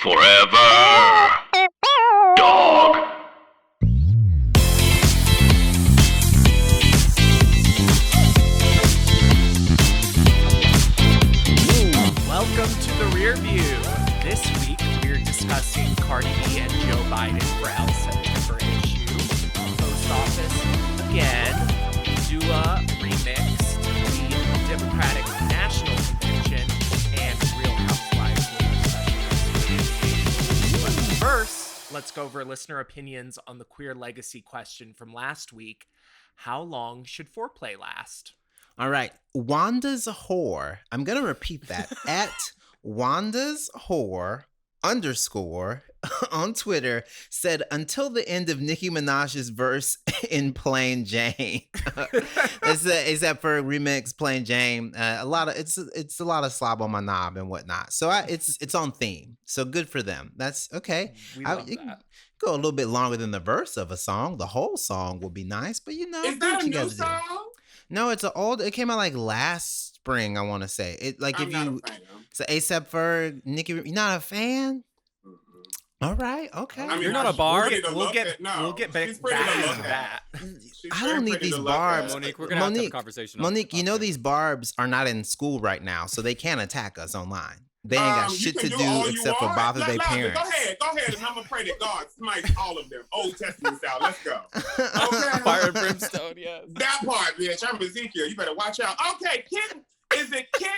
Forever. Dog. Welcome to the Rear View. This week we're discussing Cardi B and Joe Biden for House September issue. Post office again. Dua remixed the Democratic National Convention and Real Housewives with a special. But first, let's go over listener opinions on the queer legacy question from last week. How long should foreplay last? All right. Wanda's whore. I'm going to repeat that. At Wanda's whore _ on Twitter said until the end of Nicki Minaj's verse in Plain Jane. Except for remix Plain Jane. It's a lot of slob on my knob and whatnot. So it's on theme. So good for them. That's okay. We love that. Go a little bit longer than the verse of a song. The whole song would be nice, but Is that a new song? No, it came out like last spring, I want to say. I'm not a fan. So ASAP Ferg, Nicki, you're not a fan? Mm-mm. All right, okay. I mean, You're not a barb. We'll get back to that. that. I don't need these barbs. Monique, we're going to have a conversation. Monique, you know these barbs are not in school right now, so they can't attack us online. They ain't got shit to do except for bother their parents. Go ahead, and I'm going to pray that God smites all of them. Old Testament style. Let's go. Okay? Fire and brimstone, yes. That part, bitch. I'm Ezekiel. You better watch out. Okay, is it Kit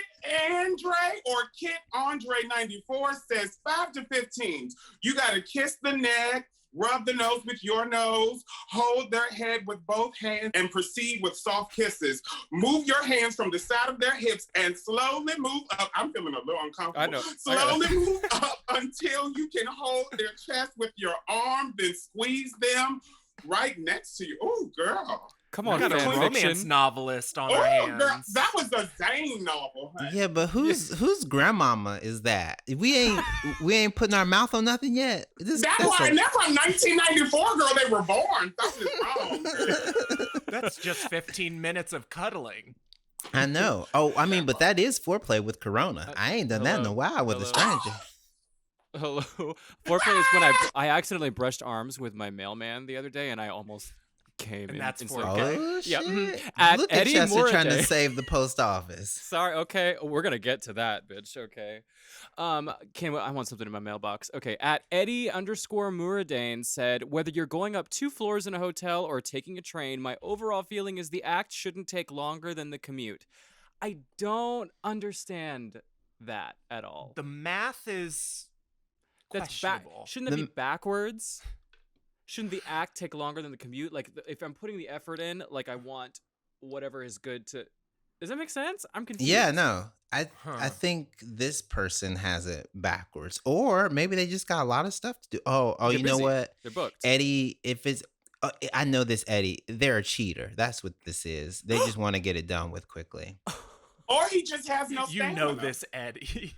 Andre or Kit Andre 94 says 5 to 15. You got to kiss the neck, rub the nose with your nose, hold their head with both hands, and proceed with soft kisses. Move your hands from the side of their hips and slowly move up. I'm feeling a little uncomfortable. I know. Slowly move up until you can hold their chest with your arm, then squeeze them right next to you. Oh, girl. Come on, We got a fan romance fiction. novelist on our Oh, hands. girl. That was a Zane novel. Honey. Yeah, but whose grandmama is that? We ain't putting our mouth on nothing yet. That's from 1994, girl. They were born. Something's wrong. That's just 15 minutes of cuddling. I know. Oh, I mean, but that is foreplay with Corona. I ain't done that in a while with a stranger. Hello. Foreplay is when I accidentally brushed arms with my mailman the other day, and I almost came And in. that's instead foreplay. of- Oh, Yep. shit. At Look at Eddie Chester trying to Moorday. save the post office. Sorry, okay. We're going to get to that, bitch. Okay. I want something in my mailbox. Okay. At Eddie _ Muradane said, whether you're going up 2 floors in a hotel or taking a train, my overall feeling is the act shouldn't take longer than the commute. I don't understand that at all. The math is That's questionable. Shouldn't it be backwards? Shouldn't the act take longer than the commute? Like, if I'm putting the effort in, like, I want whatever is good to... Does that make sense? I'm confused. Yeah, no. I Huh. think this person has it backwards. Or maybe they just got a lot of stuff to do. Oh, They're you know busy. what? They're booked. Eddie, if it's... I know this Eddie. They're a cheater. That's what this is. They just want to get it done with quickly. Or he just has no You stamina. know this, Eddie.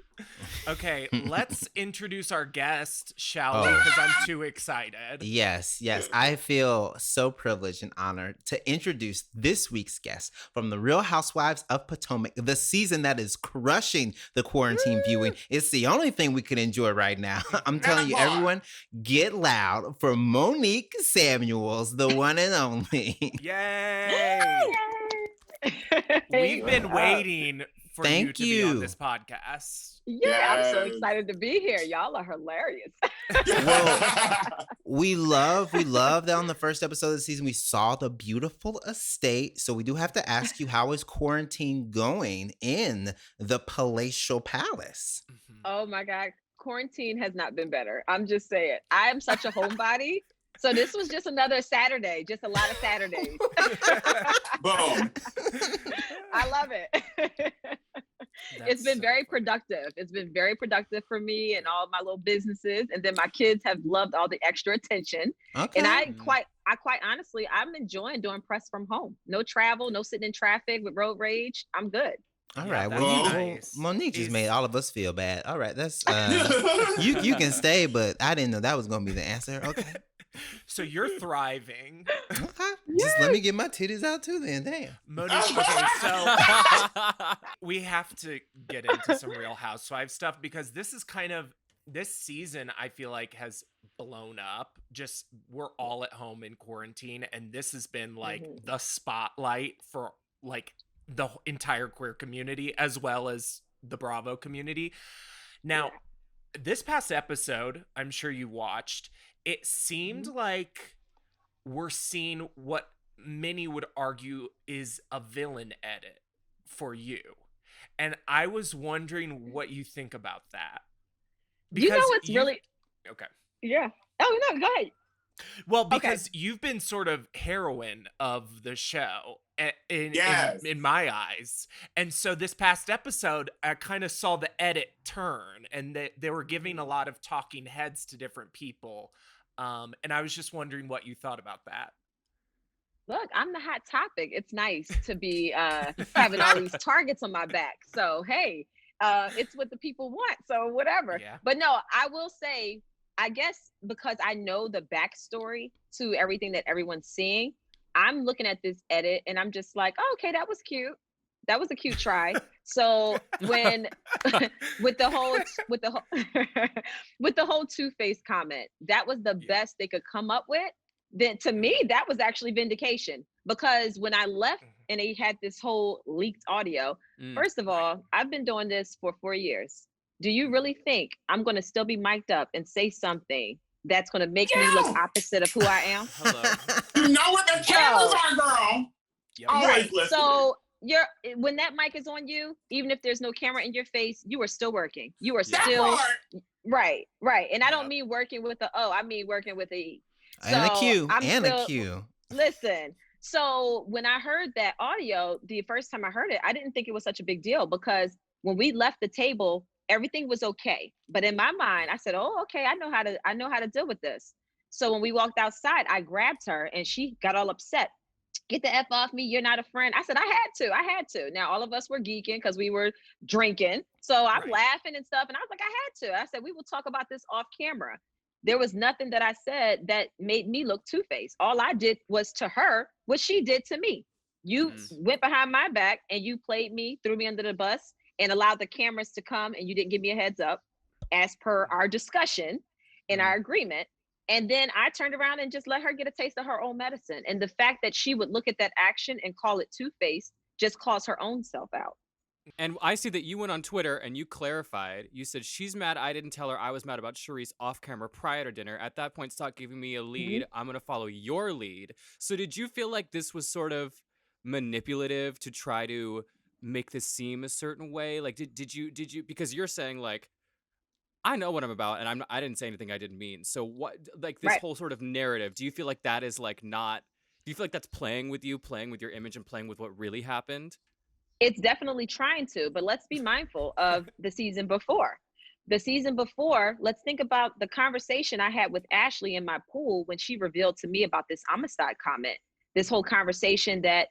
Okay, let's introduce our guest, shall we? Oh. Because I'm too excited. Yes. I feel so privileged and honored to introduce this week's guest from the Real Housewives of Potomac, the season that is crushing the quarantine viewing. It's the only thing we can enjoy right now. I'm telling you, That part. everyone, get loud for Monique Samuels, the one and only. Yay! We've been waiting for you Thank to be on you. this podcast. Yeah, I'm so Yes. excited to be here. Y'all are hilarious. We love that on the first episode of the season, we saw the beautiful estate. So we do have to ask you, how is quarantine going in the palatial palace? Oh my God. Quarantine has not been better. I'm just saying. I am such a homebody. So this was just another Saturday, just a lot of Saturdays. Boom. I love it. It's been very productive. It's been very productive for me and all my little businesses. And then my kids have loved all the extra attention. Okay. And I quite honestly, I'm enjoying doing press from home. No travel, no sitting in traffic with road rage. I'm good. All Yeah, right. that's Well, nice. Monique just Is- made all of us feel bad. All right. That's you can stay, but I didn't know that was gonna be the answer. Okay. So you're thriving. Okay. Just let me get my titties out too then. Damn. Monique, okay, so we have to get into some Real Housewives stuff because this is kind of this season I feel like has blown up. Just we're all at home in quarantine, and this has been like the spotlight for like the entire queer community as well as the Bravo community. Now, this past episode, I'm sure you watched, it seemed like we're seeing what many would argue is a villain edit for you. And I was wondering what you think about that. You know what's really okay. Yeah. Oh no, go ahead. Well, because you've been sort of heroine of the show in my eyes. And so this past episode, I kind of saw the edit turn, and they were giving a lot of talking heads to different people. And I was just wondering what you thought about that. Look, I'm the hot topic. It's nice to be having all these targets on my back. So, hey, it's what the people want. So whatever. Yeah. But no, I will say, I guess because I know the backstory to everything that everyone's seeing, I'm looking at this edit and I'm just like, oh, okay, that was cute. That was a cute try. So when with the whole Two-Face comment, that was the best they could come up with. Then to me, that was actually vindication, because when I left and they had this whole leaked audio, first of all, I've been doing this for 4 years. Do you really think I'm going to still be mic'd up and say something that's going to make me look opposite of who I am? Hello. You know what the cameras are, girl. Yep. Always listen. So when that mic is on you, even if there's no camera in your face, you are still working. You are still right. And I don't mean working with I mean working with a So and a still, Q. Listen, so when I heard that audio, the first time I heard it, I didn't think it was such a big deal, because when we left the table, everything was okay. But in my mind, I said, oh, okay, I know how to deal with this. So when we walked outside, I grabbed her and she got all upset. Get the F off me, you're not a friend. I said, I had to. Now, all of us were geeking because we were drinking. So I'm laughing and stuff. And I was like, I had to. I said, we will talk about this off camera. There was nothing that I said that made me look two-faced. All I did was to her what she did to me. You went behind my back and you played me, threw me under the bus, and allowed the cameras to come, and you didn't give me a heads up as per our discussion and our agreement. And then I turned around and just let her get a taste of her own medicine. And the fact that she would look at that action and call it two-faced just calls her own self out. And I see that you went on Twitter and you clarified. You said, she's mad I didn't tell her I was mad about Charisse off camera prior to dinner. At that point, stop giving me a lead. I'm going to follow your lead. So did you feel like this was sort of manipulative to try to make this seem a certain way? Like, did you, because you're saying like, I know what I'm about and I didn't say anything I didn't mean. So what, like this whole sort of narrative, do you feel like that is like not, do you feel like that's playing with you, playing with your image and playing with what really happened? It's definitely trying to, but let's be mindful of the season before. The season before, let's think about the conversation I had with Ashley in my pool when she revealed to me about this Amistad comment, this whole conversation that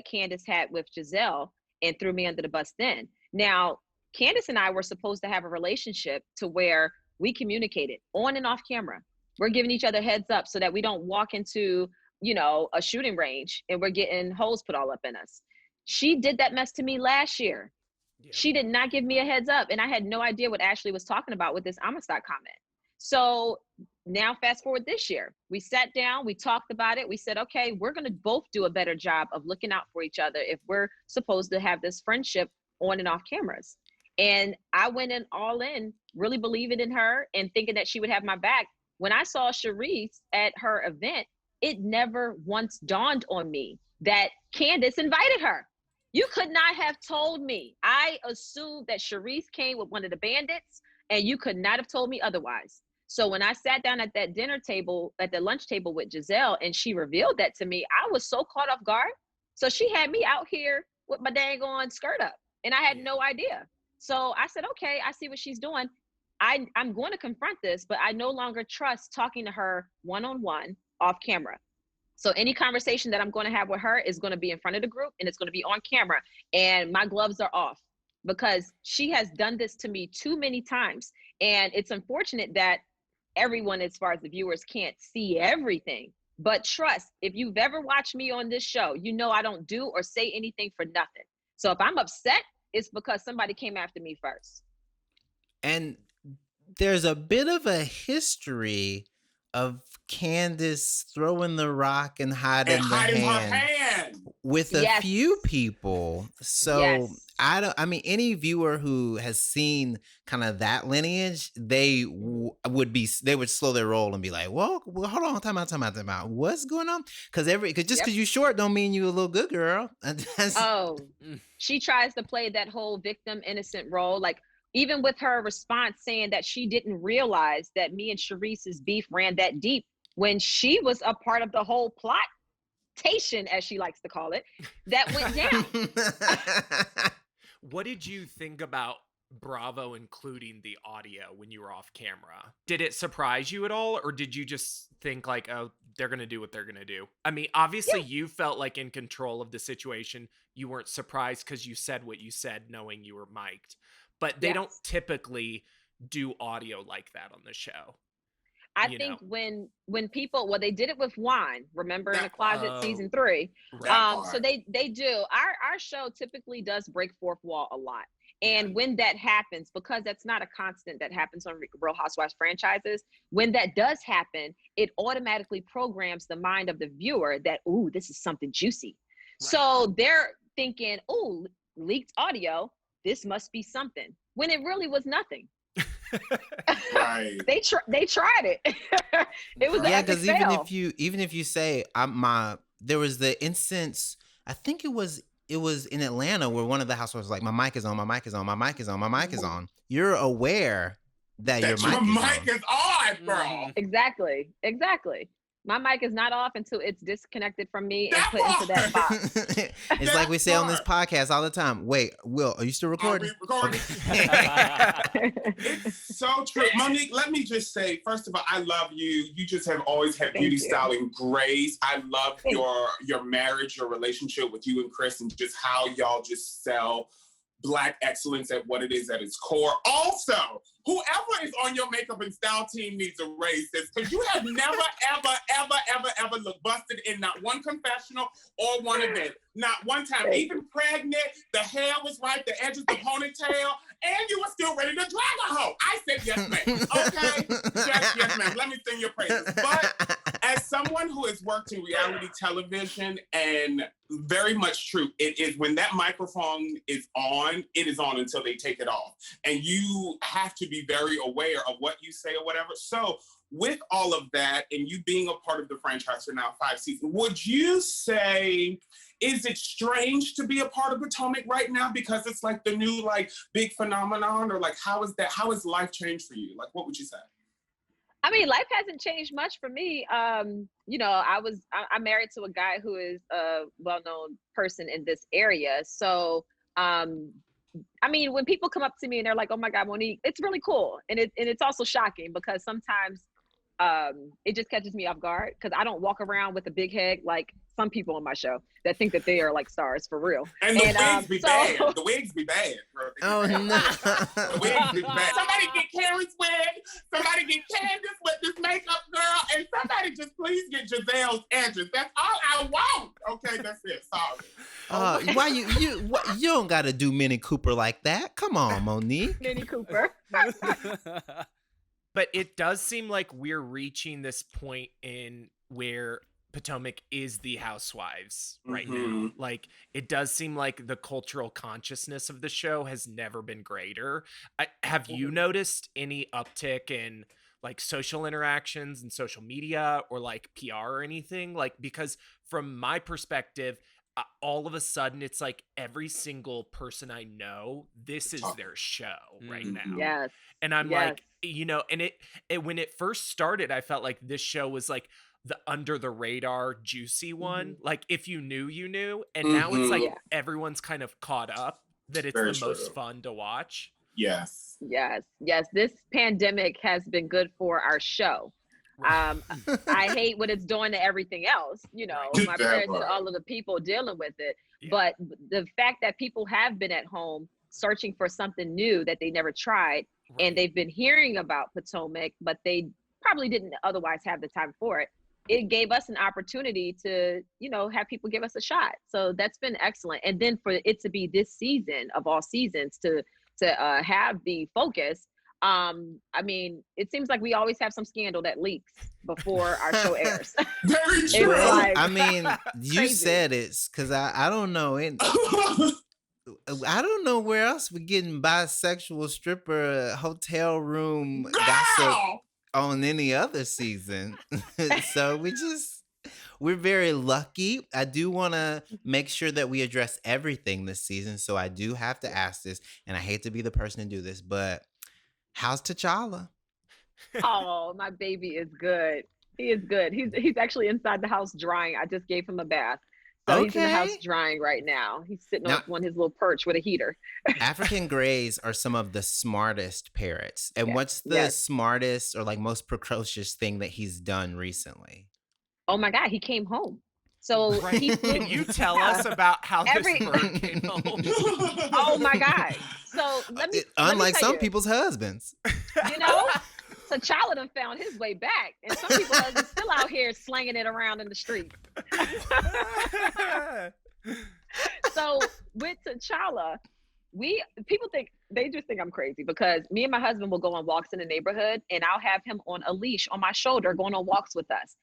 Candace had with Giselle and threw me under the bus then. Now, Candace and I were supposed to have a relationship to where we communicated on and off camera. We're giving each other heads up so that we don't walk into, a shooting range and we're getting holes put all up in us. She did that mess to me last year. Yeah. She did not give me a heads up. And I had no idea what Ashley was talking about with this Amistad comment. So now fast forward this year, we sat down, we talked about it. We said, okay, we're going to both do a better job of looking out for each other if we're supposed to have this friendship on and off cameras. And I went in all in, really believing in her and thinking that she would have my back. When I saw Charisse at her event, it never once dawned on me that Candace invited her. You could not have told me. I assumed that Charisse came with one of the bandits, and you could not have told me otherwise. So when I sat down at that dinner table, at the lunch table with Giselle, and she revealed that to me, I was so caught off guard. So she had me out here with my dang on skirt up, and I had no idea. So I said, okay, I see what she's doing. I'm going to confront this, but I no longer trust talking to her one-on-one off camera. So any conversation that I'm going to have with her is going to be in front of the group and it's going to be on camera, and my gloves are off because she has done this to me too many times. And it's unfortunate that everyone, as far as the viewers, can't see everything. But trust, if you've ever watched me on this show, you know I don't do or say anything for nothing. So if I'm upset, it's because somebody came after me first. And there's a bit of a history of Candace throwing the rock and hiding And the hiding her hand hand. with a Yes. few people. So Yes. I mean, any viewer who has seen kind of that lineage, they would slow their roll and be like, well, hold on, time out. What's going on? Because just Yep. because you short don't mean you a little good girl. And that's, Oh, she tries to play that whole victim innocent role. Like, even with her response saying that she didn't realize that me and Sharice's beef ran that deep when she was a part of the whole plotation, as she likes to call it, that went down. What did you think about Bravo including the audio when you were off camera? Did it surprise you at all, or did you just think like, oh, they're gonna do what they're gonna do? I mean, obviously you felt like in control of the situation. You weren't surprised because you said what you said knowing you were mic'd, but they don't typically do audio like that on the show. I think when people, well, they did it with Juan, remember, in the closet, season 3. So they do. Our show typically does break fourth wall a lot. And when that happens, because that's not a constant that happens on Real Housewives franchises, when that does happen, it automatically programs the mind of the viewer that, ooh, this is something juicy. Right. So they're thinking, ooh, leaked audio, this must be something, when it really was nothing. Right. They tried it. It was because even if you say there was the instance, I think it was in Atlanta where one of the housewives was like, my mic is on, my mic is on, my mic is on, my mic is on. You're aware that your mic is on, girl. Exactly. My mic is not off until it's disconnected from me and put into that box. It's like we say on this podcast all the time. Wait, Will, are you still recording? Recording. It's so true. Monique, let me just say, first of all, I love you. You just have always had beauty, style, and grace. I love your marriage, your relationship with you and Chris, and just how y'all just sell Black excellence at what it is at its core. Also, whoever is on your makeup and style team needs a raise, because you have never, ever looked busted in not one confessional or one event. Not one time. Even pregnant, the hair was right, the edges, the ponytail, and you were still ready to drag a hoe. I said yes, ma'am. Okay? Yes, ma'am. Let me sing your praises. But as someone who has worked in reality television, and very much true, it is when that microphone is on, it is on until they take it off. And you have to be very aware of what you say or whatever. So with all of that, and you being a part of the franchise for now 5 seasons, would you say, is it strange to be a part of Potomac right now because it's like the new like big phenomenon, or like how has life changed for you? Like, what would you say? I mean, life hasn't changed much for me. I'm married to a guy who is a well-known person in this area. So, I mean, when people come up to me and they're like, oh my God, Monique, it's really cool. And it's also shocking because sometimes it just catches me off guard because I don't walk around with a big head like some people on my show that think that they are like stars for real. And the wigs be bad. The wigs be bad. Oh no. The wigs be bad. Somebody get Karen's wig. Somebody get Candace with this makeup girl. And somebody just please get Giselle's edges. That's all I want. Okay, that's it. Sorry. Why you don't gotta do Minnie Cooper like that. Come on, Monique. Minnie Cooper. But it does seem like we're reaching this point in where Potomac is the Housewives right now. Like, it does seem like the cultural consciousness of the show has never been greater. Have you noticed any uptick in like social interactions and social media or like PR or anything? Like, because from my perspective, all of a sudden it's like every single person I know, this is their show right now. Yes. And I'm like, and it when it first started, I felt like this show was like the under the radar juicy one. Like, if you knew, you knew. And now it's like everyone's kind of caught up that it's Very the most fun to watch. Yes. This pandemic has been good for our show. I hate what it's doing to everything else. My prayers to all of the people dealing with it. Yeah. But the fact that people have been at home searching for something new that they never tried, and they've been hearing about Potomac, but they probably didn't otherwise have the time for it. It gave us an opportunity to, have people give us a shot. So that's been excellent. And then for it to be this season of all seasons to have the focus, I mean, it seems like we always have some scandal that leaks before our show airs. Very It's true. Well, like I mean, you crazy. said it, because I don't know. I don't know where else we're getting bisexual stripper hotel room gossip Girl! on any other season. So we're very lucky. I do want to make sure that we address everything this season. So I do have to ask this, and I hate to be the person to do this, but how's T'Challa? Oh, my baby is good. He is good. He's actually inside the house drying. I just gave him a bath. So he's in the house Okay. drying right now. He's sitting Now- on his little perch with a heater. African greys are some of the smartest parrots. And Yes, what's the yes. smartest or like most precocious thing that he's done recently? Oh my God, he came home. So Right. he flew. Can you tell us about how Every- this bird came home? Oh my God. So let me Unlike tell some you, people's husbands. you know, T'Challa done found his way back, and some people are still out here slanging it around in the street. So with T'Challa, people just think I'm crazy because me and my husband will go on walks in the neighborhood, and I'll have him on a leash on my shoulder going on walks with us.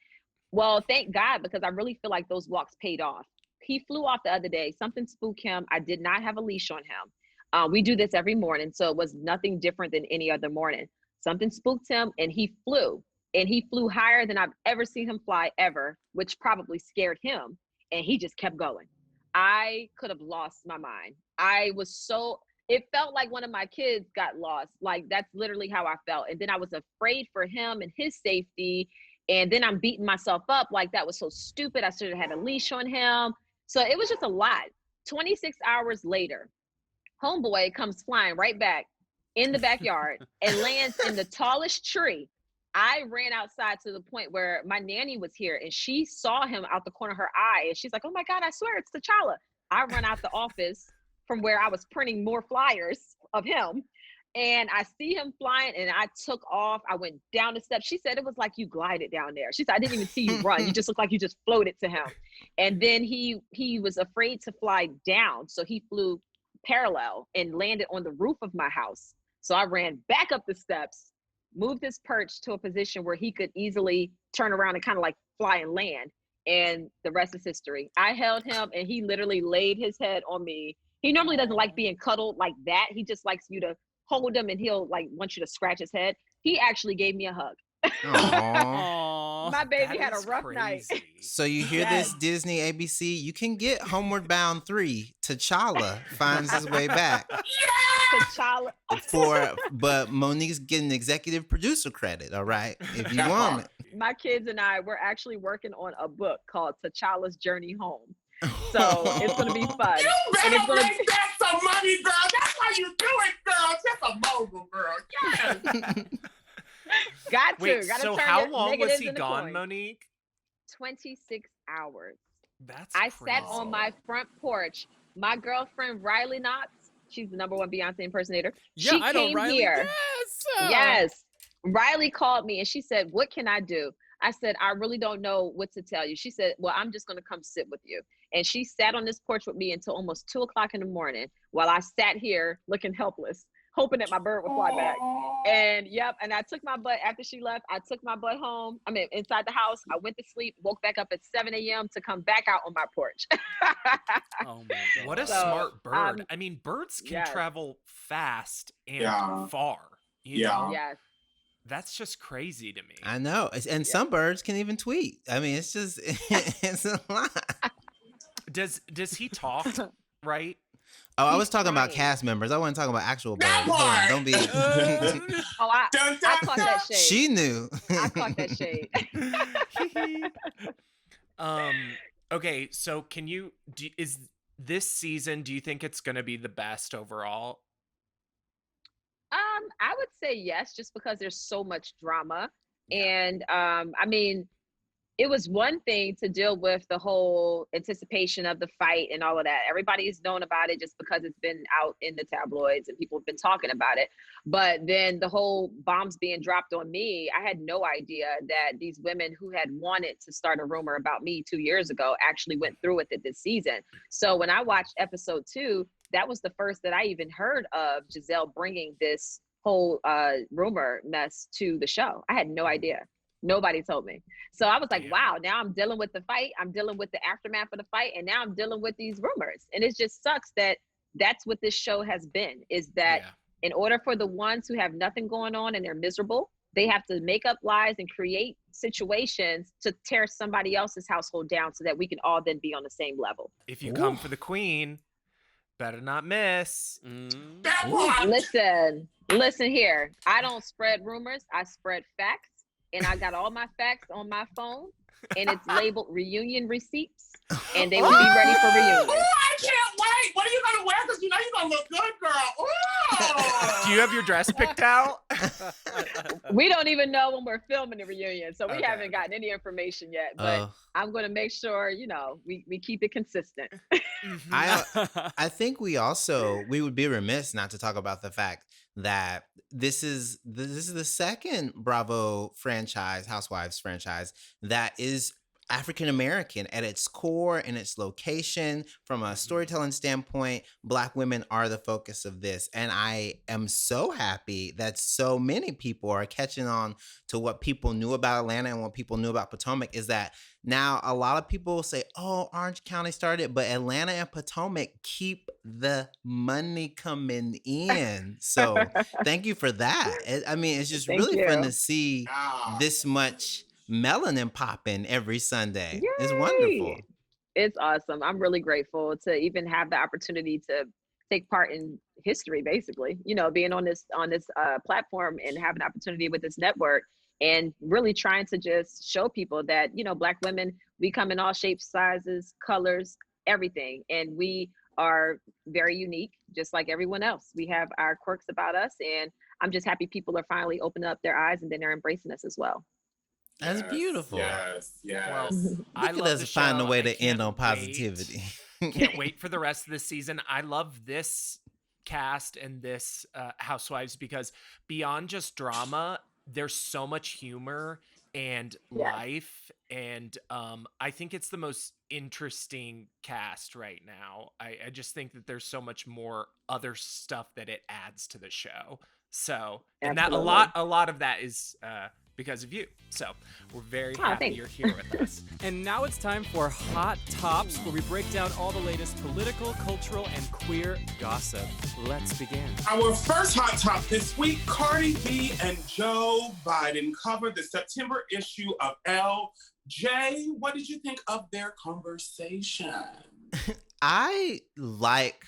Well, thank God, because I really feel like those walks paid off. He flew off the other day. Something spooked him. I did not have a leash on him. We do this every morning, so it was nothing different than any other morning. Something spooked him, and he flew. And he flew higher than I've ever seen him fly ever, which probably scared him. And he just kept going. I could have lost my mind. It felt like one of my kids got lost. Like, that's literally how I felt. And then I was afraid for him and his safety. And then I'm beating myself up like that was so stupid. I should have had a leash on him. So it was just a lot. 26 hours later, homeboy comes flying right back in the backyard and lands in the tallest tree. I ran outside to the point where my nanny was here, and she saw him out the corner of her eye, and she's like, "Oh my God, I swear it's T'Challa." I run out the office from where I was printing more flyers of him, and I see him flying, and I took off. I went down the steps. She said it was like you glided down there. She said, "I didn't even see you run. You just looked like you just floated to him." And then he was afraid to fly down, so he flew parallel and landed on the roof of my house. So I ran back up the steps, moved his perch to a position where he could easily turn around and kind of like fly and land. And the rest is history. I held him, and he literally laid his head on me. He normally doesn't like being cuddled like that. He just likes you to hold him, and he'll like want you to scratch his head. He actually gave me a hug. Aw. My baby that had a is rough night. crazy. So you hear Yes. this, Disney ABC? You can get Homeward Bound 3. T'Challa finds his way back. T'Challa. But Monique's getting executive producer credit, all right? If you That want part. it. My kids and I, we're actually working on a book called T'Challa's Journey Home. So it's going to be fun. You And better it's gonna make that some money, girl. That's how you do it, girl. Just a mogul, girl. Yes. Got to. Wait, Got to so turn how your long was negatives he into gone, coins. Monique? 26 hours. That's I crazy. sat on my front porch. My girlfriend, Riley Knotts, she's the #1 Beyonce impersonator. Yeah, She I know came Riley. here. Yes. Yes. Riley called me and she said, "What can I do?" I said, "I really don't know what to tell you." She said, "Well, I'm just going to come sit with you." And she sat on this porch with me until almost 2 o'clock in the morning while I sat here looking helpless, hoping that my bird would fly back. And and I took my butt after she left. I took my butt home. I mean, inside the house. I went to sleep, woke back up at 7 a.m. to come back out on my porch. Oh my God. What a So, smart bird. I mean, birds can yes. travel fast and Yeah. far. You Yeah. know? Yes. That's just crazy to me. I know. And some birds can even tweet. I mean, it's just, it's a lot. Does he talk, right? Oh, I He's was talking about trying. cast members. I wasn't talking about actual birds. That Hold on, part! don't be. Oh, I Dun, caught dun, that dun. shade. She knew. I caught that shade. Okay, so is this season, do you think it's going to be the best overall? I would say yes, just because there's so much drama. And I mean, it was one thing to deal with the whole anticipation of the fight and all of that. Everybody's known about it just because it's been out in the tabloids and people have been talking about it. But then the whole bombs being dropped on me, I had no idea that these women who had wanted to start a rumor about me 2 years ago actually went through with it this season. So when I watched episode 2, that was the first that I even heard of Giselle bringing this whole rumor mess to the show. I had no idea. Nobody told me. So I was like, wow, now I'm dealing with the fight. I'm dealing with the aftermath of the fight. And now I'm dealing with these rumors. And it just sucks that that's what this show has been, is that in order for the ones who have nothing going on and they're miserable, they have to make up lies and create situations to tear somebody else's household down so that we can all then be on the same level. If you come for the queen, better not miss. Listen here. I don't spread rumors. I spread facts. And I got all my facts on my phone. And it's labeled reunion receipts. And they will be ready for reunion. Oh, I can't wait. What are you going to wear? Because you know you're going to look good, girl. Ooh. Do you have your dress picked out? We don't even know when we're filming the reunion. So we haven't gotten any information yet. But I'm going to make sure, you know, we keep it consistent. I think we would be remiss not to talk about the fact that this is the second Bravo franchise, Housewives franchise, that is African American at its core and its location. From a storytelling standpoint, Black women are the focus of this. And I am so happy that so many people are catching on to what people knew about Atlanta and what people knew about Potomac, is that now a lot of people say, oh, Orange County started, but Atlanta and Potomac keep the money coming in. So thank you for that. It's just really fun to see this much melanin popping every Sunday. Yay! It's wonderful. It's awesome. I'm really grateful to even have the opportunity to take part in history, basically, you know, being on this platform and have an opportunity with this network, and really trying to just show people that, you know, Black women, we come in all shapes, sizes, colors, everything. And we are very unique, just like everyone else. We have our quirks about us. And I'm just happy people are finally opening up their eyes and then they're embracing us as well. That's beautiful. Yes. Well, Look at us find a way to end on positivity. Can't wait for the rest of the season. I love this cast and this Housewives because beyond just drama, there's so much humor and life, and I think it's the most interesting cast right now. I just think that there's so much more other stuff that it adds to the show. So, and that a lot of that is because of you. So we're very happy you're here with us. And now it's time for Hot Tops, where we break down all the latest political, cultural, and queer gossip. Let's begin. Our first hot top this week, Cardi B and Joe Biden covered the September issue of Elle. Jay, what did you think of their conversation? I like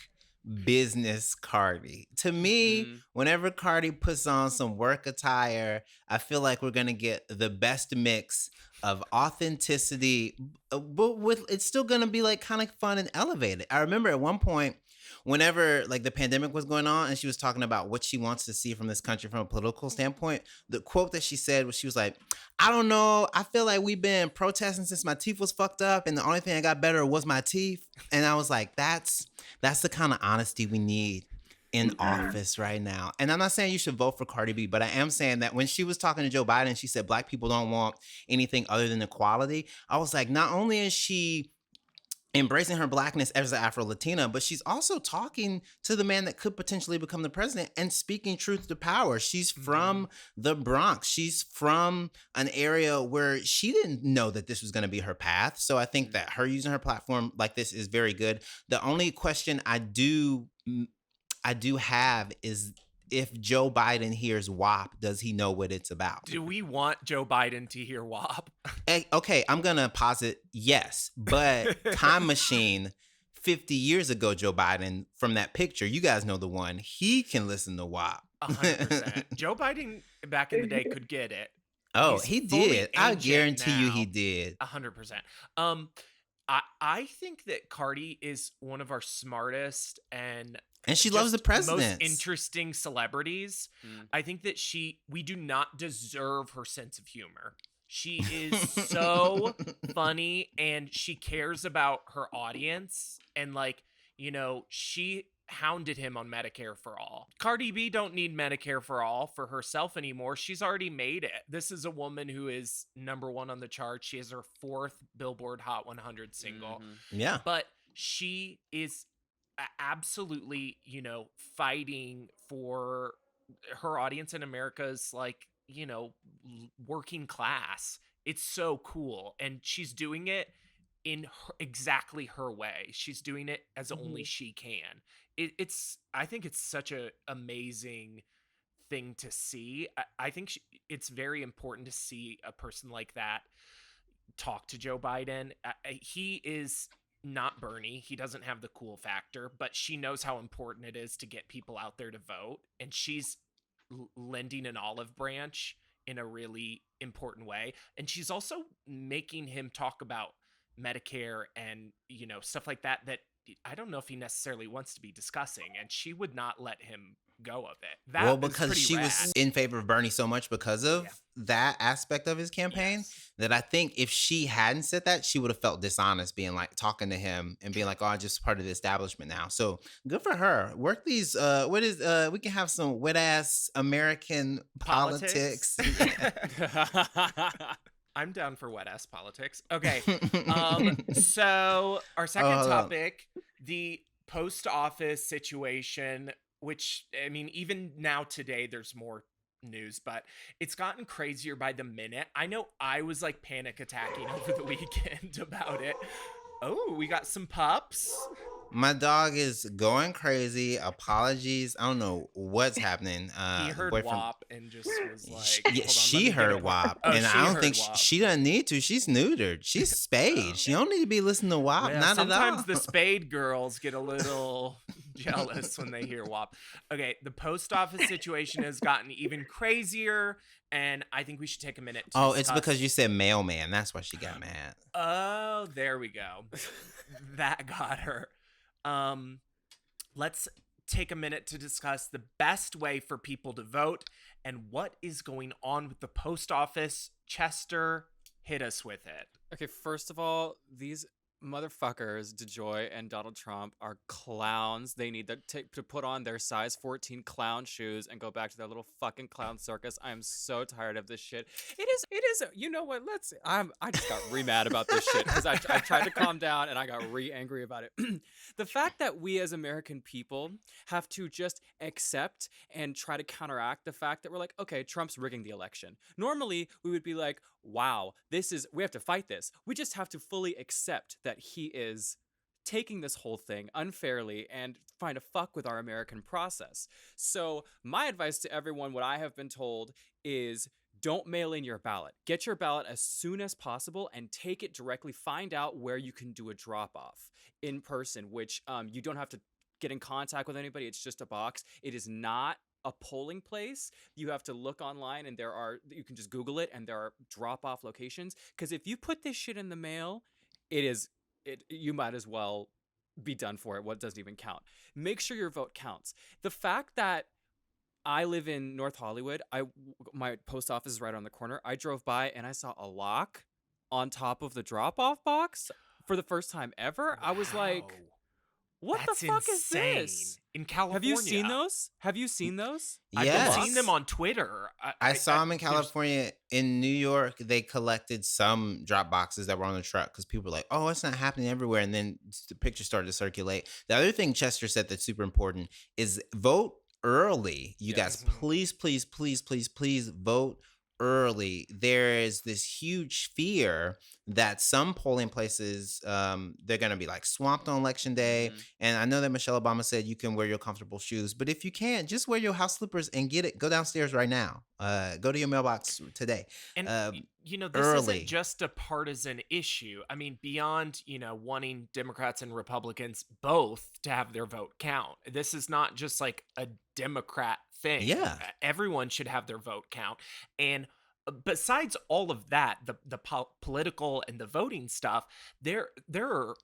business Cardi. To me, whenever Cardi puts on some work attire, I feel like we're gonna get the best mix of authenticity, but with it's still gonna be like kind of fun and elevated. I remember at one point, whenever like the pandemic was going on and she was talking about what she wants to see from this country from a political standpoint, the quote that she said was, she was like, I don't know, I feel like we've been protesting since my teeth was fucked up and the only thing that got better was my teeth. And I was like, that's the kind of honesty we need in office right now. And I'm not saying you should vote for Cardi B, but I am saying that when she was talking to Joe Biden, she said Black people don't want anything other than equality. I was like, not only is she embracing her Blackness as an Afro-Latina, but she's also talking to the man that could potentially become the president and speaking truth to power. She's from the Bronx. She's from an area where she didn't know that this was going to be her path. So I think that her using her platform like this is very good. The only question I do have is, if Joe Biden hears WAP, does he know what it's about? Do we want Joe Biden to hear WAP? Okay, I'm going to posit yes, but Time Machine, 50 years ago, Joe Biden, from that picture, you guys know the one, he can listen to WAP. 100%. Joe Biden back in the day could get it. Oh, He's he fully did. I ancient guarantee you now. he did. 100%. I think that Cardi is one of our smartest and she loves the president. Most interesting celebrities. I think that we do not deserve her sense of humor. She is so funny and she cares about her audience. And like, you know, she hounded him on Medicare for All. Cardi B don't need Medicare for All for herself anymore. She's already made it. This is a woman who is #1 on the chart. She has her 4th Billboard Hot 100 single. Yeah. But she is absolutely, you know, fighting for her audience in America is like, you know, working class. It's so cool. And she's doing it in exactly her way. She's doing it as only she can. I think it's such a amazing thing to see. I think it's very important to see a person like that talk to Joe Biden. He is not Bernie. He doesn't have the cool factor, but she knows how important it is to get people out there to vote. And she's lending an olive branch in a really important way. And she's also making him talk about Medicare and, you know, stuff like that I don't know if he necessarily wants to be discussing, and she would not let him go of it. That because she was in favor of Bernie so much because of that aspect of his campaign that I think if she hadn't said that, she would have felt dishonest being like talking to him and being like, oh, I'm just part of the establishment now. So good for her. Work these we can have some wet ass American politics. I'm down for wet ass politics. Okay. So our second topic, the post office situation, which, I mean, even now today, there's more news, but it's gotten crazier by the minute. I know I was like panic attacking over the weekend about it. Oh, we got some pups. My dog is going crazy. Apologies. I don't know what's happening. He heard WAP and just was like, she heard WAP. And I don't think she doesn't need to. She's neutered. She's spayed. She don't need to be listening to WAP. Well, not at all. Sometimes the spayed girls get a little jealous when they hear WAP. Okay, the post office situation has gotten even crazier, and I think we should take a minute to discuss. It's because you said mailman. That's why she got mad. Oh, there we go. That got her. Let's take a minute to discuss the best way for people to vote and what is going on with the post office. Chester, hit us with it. Okay, first of all, these motherfuckers, DeJoy and Donald Trump, are clowns. They need to put on their size 14 clown shoes and go back to their little fucking clown circus. I am so tired of this shit. It is. You know what? I just got re-mad about this shit because I tried to calm down and I got re-angry about it. The fact that we as American people have to just accept and try to counteract the fact that we're like, okay, Trump's rigging the election. Normally, we would be like, wow, we have to fight this. We just have to fully accept that he is taking this whole thing unfairly and trying to fuck with our American process. So my advice to everyone, what I have been told, is don't mail in your ballot. Get your ballot as soon as possible and take it directly. Find out where you can do a drop-off in person, which you don't have to get in contact with anybody. It's just a box. It is not a polling place. You have to look online and you can just Google it and there are drop-off locations. Because if you put this shit in the mail, you might as well be done for it. What doesn't even count. Make sure your vote counts. The fact that I live in North Hollywood, my post office is right on the corner. I drove by and I saw a lock on top of the drop-off box for the first time ever. Wow. I was like, what the fuck insane. Is this? In California. Have you seen those? Yes. I've seen them on Twitter. I saw them in California. In New York, they collected some drop boxes that were on the truck because people were like, oh, it's not happening everywhere. And then the pictures started to circulate. The other thing Chester said that's super important is vote early. You guys, please vote early. There is this huge fear that some polling places, they're going to be like swamped on election day. And I know that Michelle Obama said you can wear your comfortable shoes, but if you can't, just wear your house slippers and go downstairs right now. Go to your mailbox today. And this isn't just a partisan issue. I mean, beyond, wanting Democrats and Republicans both to have their vote count. This is not just like a Democrat thing. Yeah. Everyone should have their vote count. And besides all of that, the political and the voting stuff, there are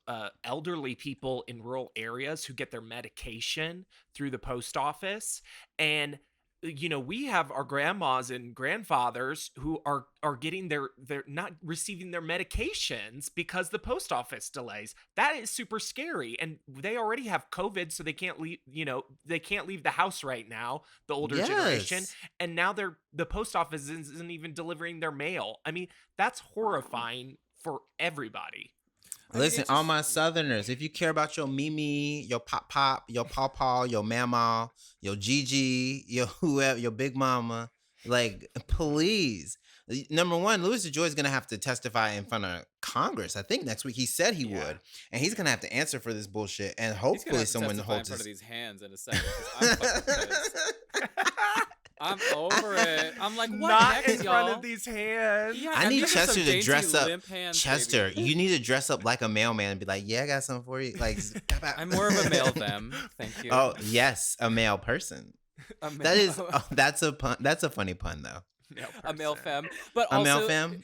elderly people in rural areas who get their medication through the post office. And we have our grandmas and grandfathers who are getting they're not receiving their medications because the post office delays. That is super scary. And they already have COVID, so they can't leave, they can't leave the house right now, the older generation. And now the post office isn't even delivering their mail. I mean, that's horrifying for everybody. Listen, all my Southerners, if you care about your Mimi, your Pop, your Paw, your Mama, your Gigi, your whoever, your Big Mama, like, please. Number one, Louis DeJoy is going to have to testify in front of Congress. I think next week he said he would, and he's going to have to answer for this bullshit. And hopefully someone holds in front of these hands in a second. 'Cause I'm fucking pissed. I'm over it. I'm like, what Not next, in front y'all? of these hands. Yeah, I need these are some Chester to dainty dress up. limp hands, Chester, baby. you need to dress up like a mailman and be like, yeah, I got something for you. Like, I'm more of a male them. Thank you. oh yes, a male person. That is, that's a pun. That's a funny pun though. A male femme, but A also male femme?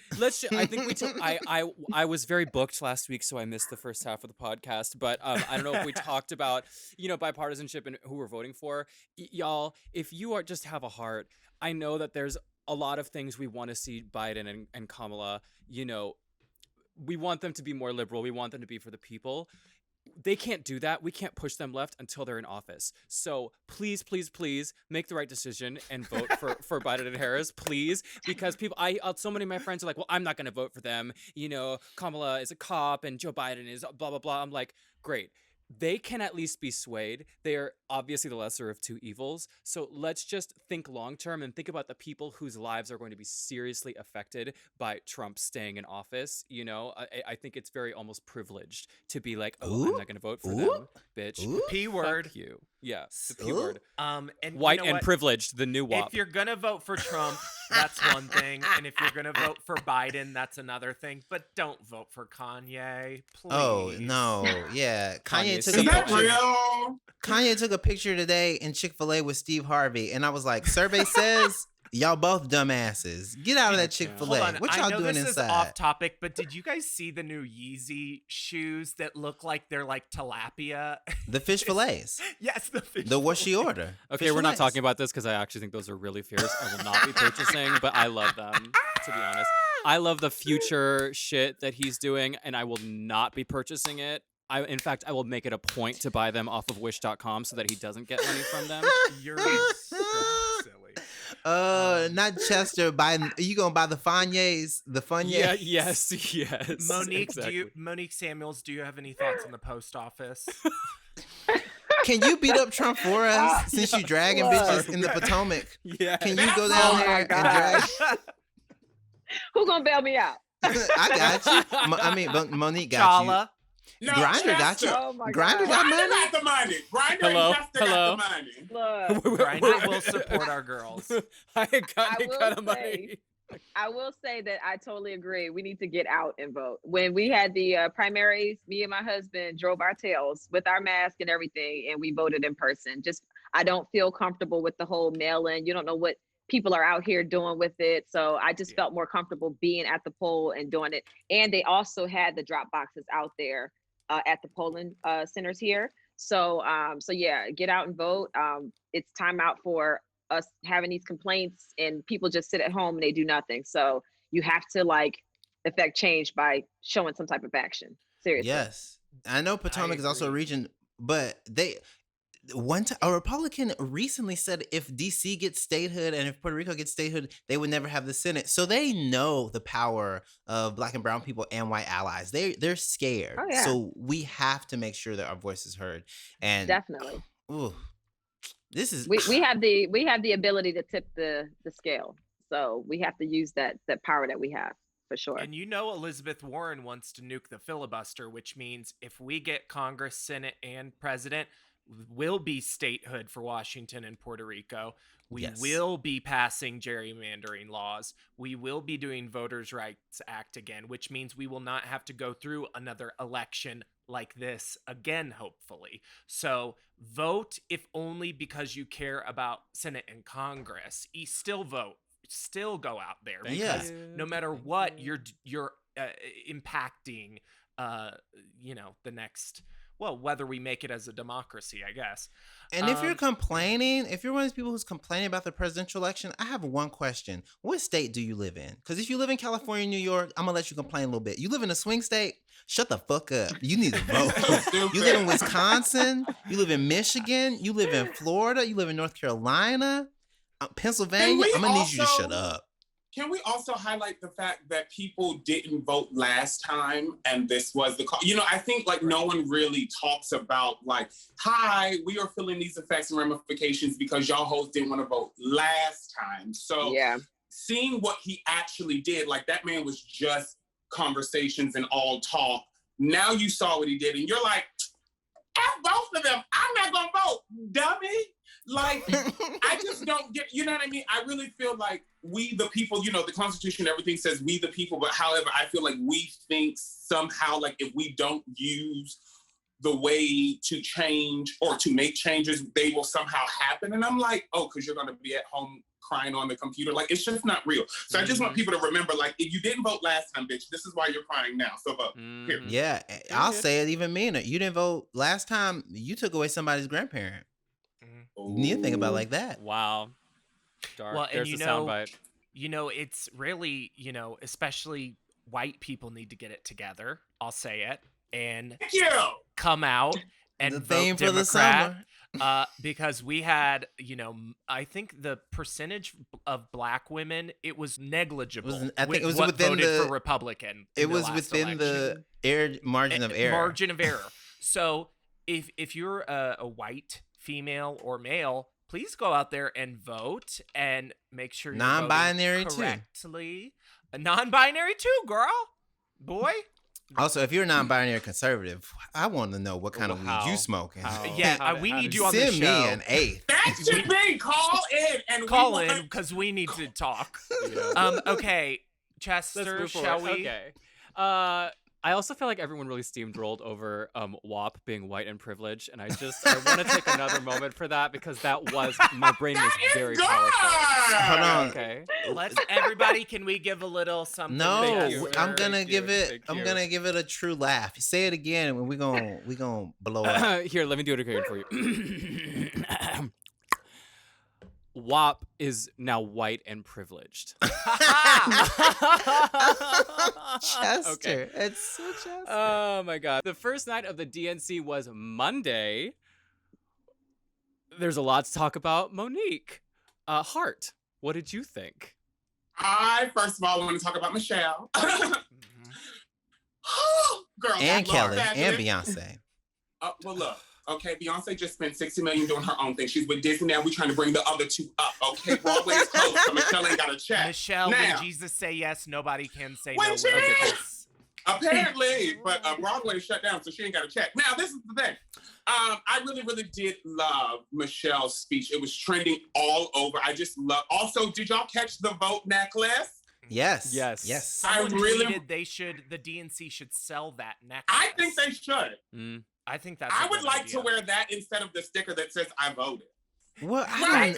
I think we took. I was very booked last week, so I missed the first half of the podcast. But I don't know if we talked about bipartisanship and who we're voting for. Y'all, if you just have a heart, I know that there's a lot of things we want to see Biden and Kamala. We want them to be more liberal. We want them to be for the people. They can't do that. We can't push them left until they're in office. So please, please, please make the right decision and vote for Biden and Harris, please. Because so many of my friends are like, well, I'm not going to vote for them. Kamala is a cop and Joe Biden is blah, blah, blah. I'm like, great. They can at least be swayed. They are obviously the lesser of two evils. So let's just think long term and think about the people whose lives are going to be seriously affected by Trump staying in office. I think it's very almost privileged to be like, oh, I'm not going to vote for them, bitch. Ooh. P word. Fuck you. Yeah, the P Ooh. word. And White you know and what? privileged, the new WAP. If you're gonna vote for Trump, that's one thing, and if you're gonna vote for Biden, that's another thing. But don't vote for Kanye, please. Oh no, yeah. Kanye Kanye's took Is a that picture. real? Kanye took a picture today in Chick-fil-A with Steve Harvey, and I was like, survey says y'all both dumbasses. Get out of that Chick-fil-A. Hold on, What I y'all know doing this inside? is off topic, but did you guys see the new Yeezy shoes that look like they're like tilapia? The fish fillets. Yes, the fish. The what she fillet. order. Okay, Fish we're not fillets. talking about this because I actually think those are really fierce. I will not be purchasing, but I love them, to be honest. I love the future shit that he's doing, and I will not be purchasing it. In fact, I will make it a point to buy them off of Wish.com so that he doesn't get money from them. You're so silly. Not Chester. You gonna buy the Funyuns? The Funyuns? Yeah, yes. Monique, exactly. Monique Samuels, do you have any thoughts on the post office? Can you beat up Trump for us since you dragging bitches in the Potomac? Yeah. Can you go down there and drag? Who gonna bail me out? I got you. But Monique got you. Chala. No, Grindr got you. Chester. Oh my Grindr God. got Grindr money. got the money. Grindr Hello? and Chester Hello? got the money. Look, Grindr will support our girls. I will got money. say- I will say that I totally agree. We need to get out and vote. When we had the primaries, me and my husband drove our tails with our mask and everything, and we voted in person. I don't feel comfortable with the whole mail-in. You don't know what people are out here doing with it. So I just felt more comfortable being at the poll and doing it. And they also had the drop boxes out there at the polling centers here. So yeah, get out and vote. It's time out for us having these complaints and people just sit at home and they do nothing. So you have to affect change by showing some type of action. Seriously. Yes, I know Potomac is also a agree. region, but a Republican recently said if DC gets statehood and if Puerto Rico gets statehood, they would never have the Senate. So they know the power of Black and brown people and white allies. They're scared. Oh, yeah. So we have to make sure that our voice is heard. And Definitely. ooh, this is We have the ability to tip the scale. So we have to use that power that we have for sure. And Elizabeth Warren wants to nuke the filibuster, which means if we get Congress, Senate, and President, will be statehood for Washington and Puerto Rico. We Yes. will be passing gerrymandering laws. We will be doing Voters' Rights Act again, which means we will not have to go through another election like this again, hopefully. So vote, if only because you care about Senate and Congress. Still vote. Still go out there. Thank Because you. no matter Thank what, you. you're impacting the next, well, whether we make it as a democracy, I guess. And if you're complaining, if you're one of those people who's complaining about the presidential election, I have one question. What state do you live in? Because if you live in California, New York, I'm going to let you complain a little bit. You live in a swing state? Shut the fuck up. You need to vote. You live in Wisconsin? You live in Michigan? You live in Florida? You live in North Carolina? Pennsylvania? we I'm going to need you to also- shut up. Can we also highlight the fact that people didn't vote last time and this was the call? You know, I think like no one really talks about like, hi, we are feeling these effects and ramifications because y'all hosts didn't want to vote last time. So seeing what he actually did, like that man was just conversations and all talk. Now you saw what he did and you're like, F both of them. I'm not gonna vote, dummy. Like, I just don't get, you know what I mean? I really feel like we, the people, you know, the Constitution, everything says we the people, but however, I feel like we think somehow, like if we don't use the way to change or to make changes, they will somehow happen. And I'm like, oh, because you're gonna be at home crying on the computer. Like, it's just not real. So I just want people to remember, like, if you didn't vote last time, bitch, this is why you're crying now. So vote. Period. Yeah, I'll say it even meaner. You didn't vote last time, you took away somebody's grandparent. You need to think about it like that. Wow. Dark. Well, There's and the soundbite. you know, it's really, you know, especially white people need to get it together. I'll say it and Thank you. come out and The vote theme for the Democrat. summer. Because we had, you know, I think the percentage of black women, it was negligible. I think it was what within voted the- for Republican. It in the was last within election. the margin of error. Margin of error. So if you're a white female or male, please go out there and vote and make sure you're Non-binary voting too. correctly. A non-binary too, girl, boy. Also, if you're a non-binary conservative, I want to know what kind of weed How? you smoking. How? Yeah, How we did need you you on the Send show. me an eighth. That should be call in and Call we in want- because we need to talk. Yeah. Okay, Let's Chester, move shall forward. we? Okay. I also feel like everyone really steamrolled over WAP being white and privileged, and I want to take another moment for that because that was my brain was That is very good. powerful. Hold on. Okay. Let's everybody. Can we give a little something? No, Thank you. I'm gonna Thank give you. it. Thank I'm you. gonna give it a true laugh. Say it again, and we gonna blow up. Here, let me do it again for you. WAP is now white and privileged. Chester, Okay. it's so Chester. Oh my god. The first night of the DNC was Monday. There's a lot to talk about. Monique, Hart, what did you think? I first of all want to talk about Michelle. Girl, And that Kelly Lord and fabulous. Beyonce. Well, look. Okay, Beyonce just spent $60 million doing her own thing. She's with Disney now. We're trying to bring the other two up. Okay, Broadway is closed, so Michelle ain't got a check. Michelle, Now- when Jesus say yes, nobody can say When no. she- Yes. Apparently, but Broadway is shut down, so she ain't got a check. Now, this is the thing. I really, really did love Michelle's speech. It was trending all over. I just love. Also, did y'all catch the vote necklace? Yes. Yes. Yes. Someone really- tweeted the DNC should sell that necklace. I think they should. I think that's. I a would good like idea. to wear that instead of the sticker that says "I voted." Well, Right.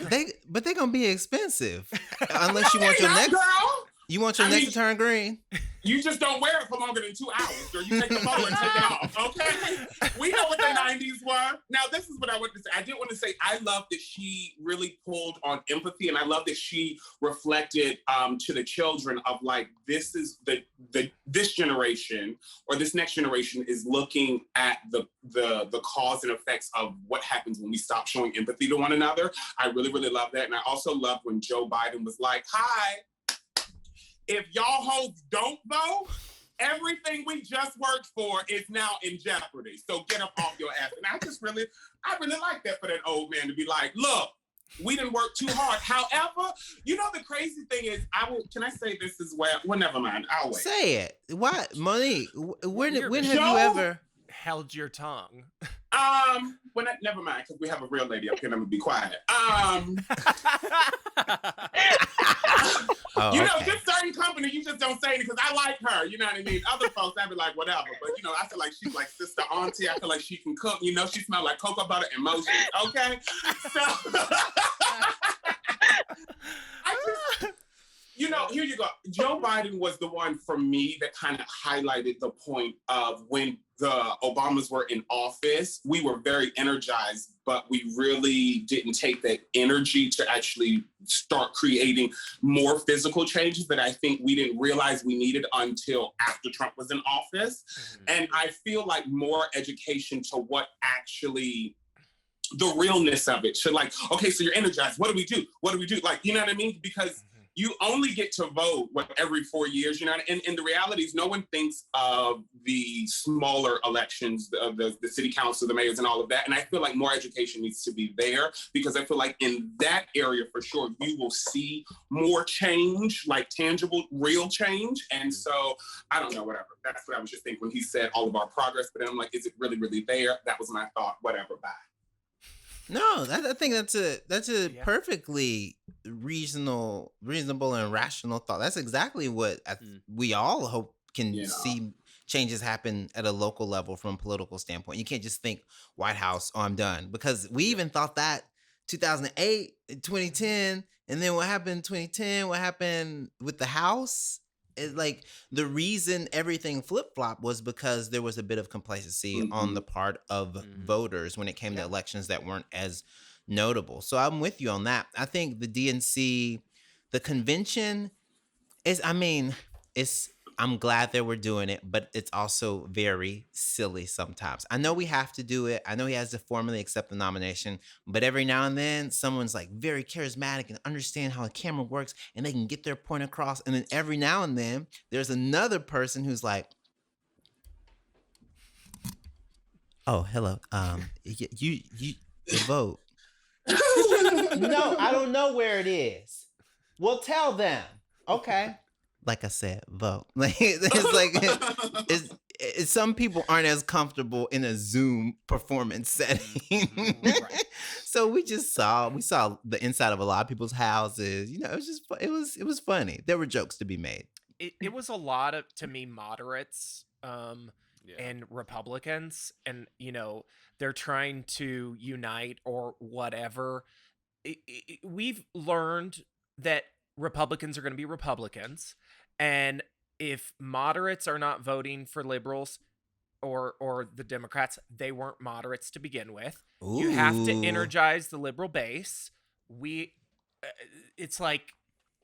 but they're gonna be expensive unless you want your Hey, next. girl. You want your I next mean- to turn green. You just don't wear it for longer than 2 hours, girl. You take the photo and take it off, okay? We know what the 90s were. Now, this is what I want to say. I did want to say I love that she really pulled on empathy, and I love that she reflected to the children of like, this is this generation or this next generation is looking at the cause and effects of what happens when we stop showing empathy to one another. I really, really love that. And I also love when Joe Biden was like, hi, if y'all hoes don't vote, everything we just worked for is now in jeopardy. So get up off your ass. And I really like that for that old man to be like, look, we didn't work too hard. However, you know, the crazy thing is, can I say this as well? Well, never mind. I'll wait. Say it. Why, Monique? When have you Joe- ever? held your tongue. Never mind, because we have a real lady up here and I'm gonna be quiet. Oh, You know, okay. this certain company, you just don't say it because I like her. You know what I mean? Other folks, I'd be like, whatever. But, you know, I feel like she's like sister auntie. I feel like she can cook. You know, she smells like cocoa butter and motion. Okay? So, you know, here you go. Joe Biden was the one for me that kind of highlighted the point of when the Obamas were in office, we were very energized, but we really didn't take that energy to actually start creating more physical changes that I think we didn't realize we needed until after Trump was in office. And I feel like more education to what actually the realness of it should, like, okay, so you're energized. What do we do? What do we do? Like, you know what I mean? Because you only get to vote every 4 years, you know, and the reality is no one thinks of the smaller elections, the city council, the mayors and all of that. And I feel like more education needs to be there, because I feel like in that area for sure, you will see more change, like tangible, real change. And so I don't know, whatever. That's what I was just thinking when he said all of our progress, but then I'm like, is it really, really there? That was my thought, whatever, bye. No, I think that's a perfectly reasonable and rational thought. That's exactly what we all hope can see changes happen at a local level from a political standpoint. You can't just think White House, oh, I'm done. Because we even thought that 2008, 2010, and then what happened in 2010, what happened with the House? It's like the reason everything flip-flopped was because there was a bit of complacency on the part of voters when it came to elections that weren't as notable. So I'm with you on that. I think the DNC, the convention is, I'm glad that we're doing it, but it's also very silly sometimes. I know we have to do it. I know he has to formally accept the nomination, but every now and then someone's like very charismatic and understand how a camera works and they can get their point across. And then every now and then there's another person who's like, oh, hello. You vote. No, I don't know where it is. Well, tell them. Okay. Like I said, vote. Like it's like it's some people aren't as comfortable in a Zoom performance setting. Right. So we saw the inside of a lot of people's houses. You know, it was funny. There were jokes to be made. It was a lot of, to me, moderates and Republicans, and you know, they're trying to unite or whatever. We've learned that Republicans are going to be Republicans, and if moderates are not voting for liberals or the Democrats, they weren't moderates to begin with. Ooh. You have to energize the liberal base. It's like,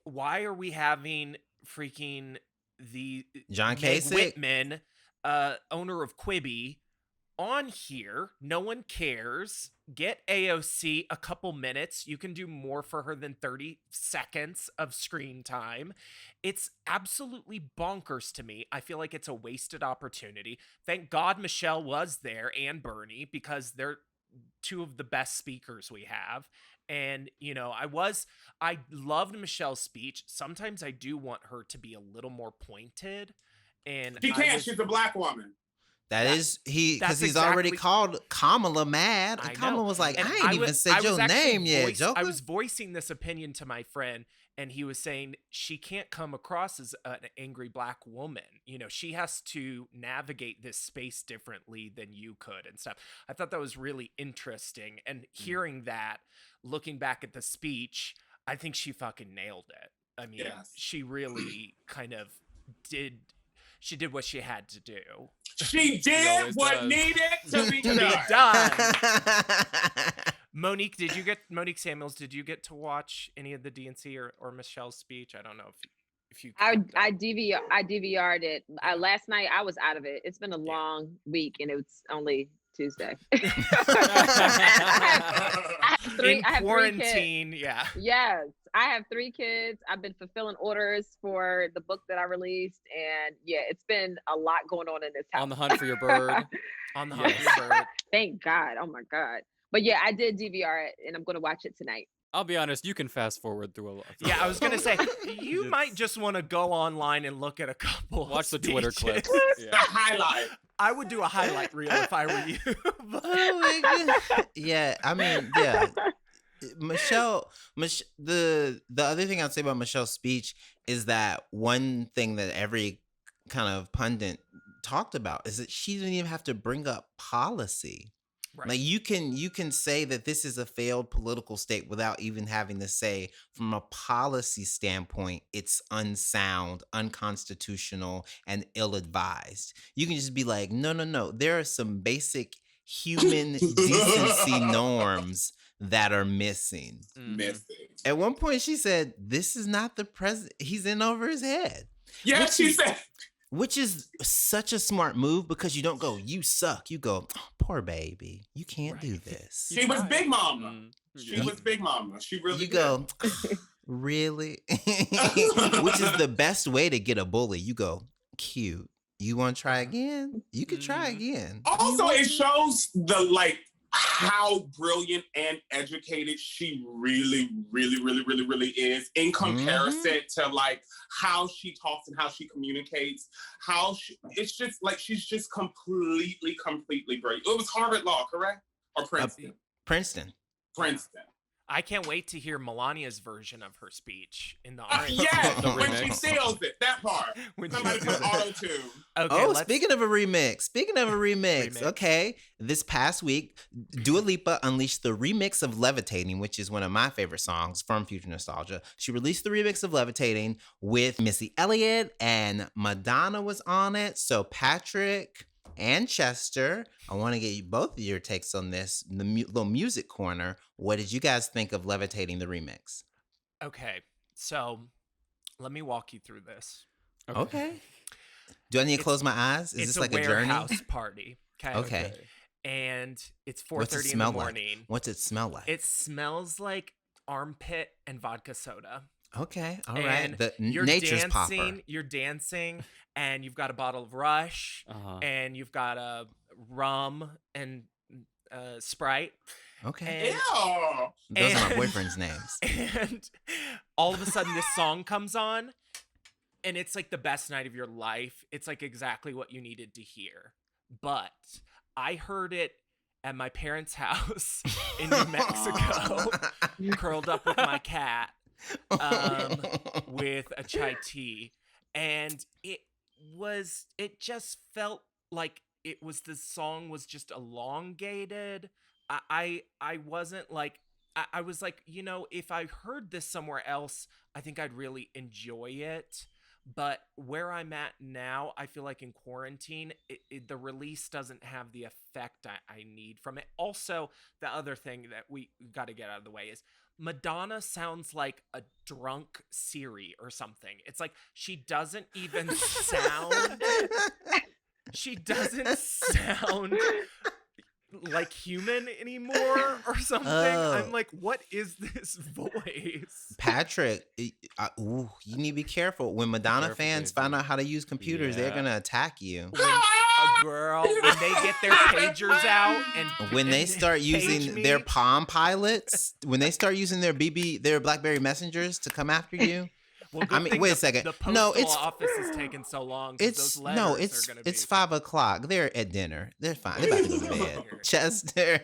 why are we having freaking the John Kasich, Whitman, owner of Quibi, on here? No one cares. Get AOC a couple minutes. You can do more for her than 30 seconds of screen time. It's absolutely bonkers to me. I feel like it's a wasted opportunity. Thank God Michelle was there, and Bernie, because they're two of the best speakers we have. And, you know, I loved Michelle's speech. Sometimes I do want her to be a little more pointed. And she's a black woman. Because he's already called Kamala mad. And Kamala was like, I ain't even said your name yet, Joker. I was voicing this opinion to my friend, and he was saying she can't come across as an angry black woman. You know, she has to navigate this space differently than you could and stuff. I thought that was really interesting. And hearing that, looking back at the speech, I think she fucking nailed it. I mean, she really kind of did. She did what she had to do. She did what needed to be done. Monique Samuels, did you get to watch any of the DNC or Michelle's speech? I don't know if you. I DVR'd it last night. I was out of it. It's been a long week, and it's only Tuesday. I have 3 quarantine, kids. Yes, I have 3 kids. I've been fulfilling orders for the book that I released, and it's been a lot going on in this house. On the hunt for your bird. On the hunt for your bird. Thank God. Oh my God. But I did DVR it, and I'm going to watch it tonight. I'll be honest, you can fast forward through a lot. Yeah, I was going to say, you might just want to go online and look at a couple. Watch the Twitter clips. The highlight. I would do a highlight reel if I were you. Oh my God. Yeah, I mean, yeah. Michelle, the other thing I'd say about Michelle's speech is that one thing that every kind of pundit talked about is that she didn't even have to bring up policy. Right. Like you can say that this is a failed political state without even having to say from a policy standpoint it's unsound, unconstitutional, and ill-advised. You can just be like, no. There are some basic human decency norms that are missing. At one point she said, this is not the president. He's in over his head. Yeah, she said. Which is such a smart move because you don't go, you suck. You go, oh, poor baby. You can't do this. She was Big Mama. She was Big Mama. She really You go, Really? Which is the best way to get a bully. You go, cute. You want to try again? You could try again. Also, it shows the how brilliant and educated she really, really, really, really, really is in comparison to how she talks and how she communicates. It's just she's just completely great. It was Harvard Law, correct? Or Princeton? Princeton. I can't wait to hear Melania's version of her speech in the R&B. Yes, The when remix. she steals it, that part. When Somebody she put does it. auto-tune. Okay, Speaking of a remix, Remix. okay, this past week, Dua Lipa unleashed the remix of Levitating, which is one of my favorite songs from Future Nostalgia. She released the remix of Levitating with Missy Elliott, and Madonna was on it. So Patrick and Chester, I want to get you both of your takes on this, the little music corner. What did you guys think of Levitating, the remix? Okay, so let me walk you through this. Okay. Do I need to close my eyes? Is this like a journey? warehouse party. Okay. And it's What's it 4:30 in the smell morning. like? What's it smell like? It smells like armpit and vodka soda. Okay, all And right. The you're nature's dancing, popper. You're dancing, and you've got a bottle of Rush, and you've got a rum and Sprite. Okay. And, Those are my and- boyfriend's names. And all of a sudden, this song comes on, and it's like the best night of your life. It's like exactly what you needed to hear. But I heard it at my parents' house in New Mexico, curled up with my cat, with a chai tea, and it just felt like the song was just elongated. I wasn't like, I was like, if I heard this somewhere else, I think I'd really enjoy it. But where I'm at now, I feel like in quarantine, the release doesn't have the effect I need from it. Also, the other thing that we got to get out of the way is Madonna sounds like a drunk Siri or something. It's like she doesn't even sound... She doesn't sound like human anymore or something. I'm like, what is this voice? Patrick, you need to be careful. When Madonna fans find out how to use computers, they're going to attack you. When they get their pagers out and when they start using their Palm Pilots, when they start using their BlackBerry Messengers to come after you. Well, I mean, wait a second. The postal office is taking so long. Those letters are gonna it's be... 5:00. They're at dinner. They're fine. They're about to go to bed. Chester.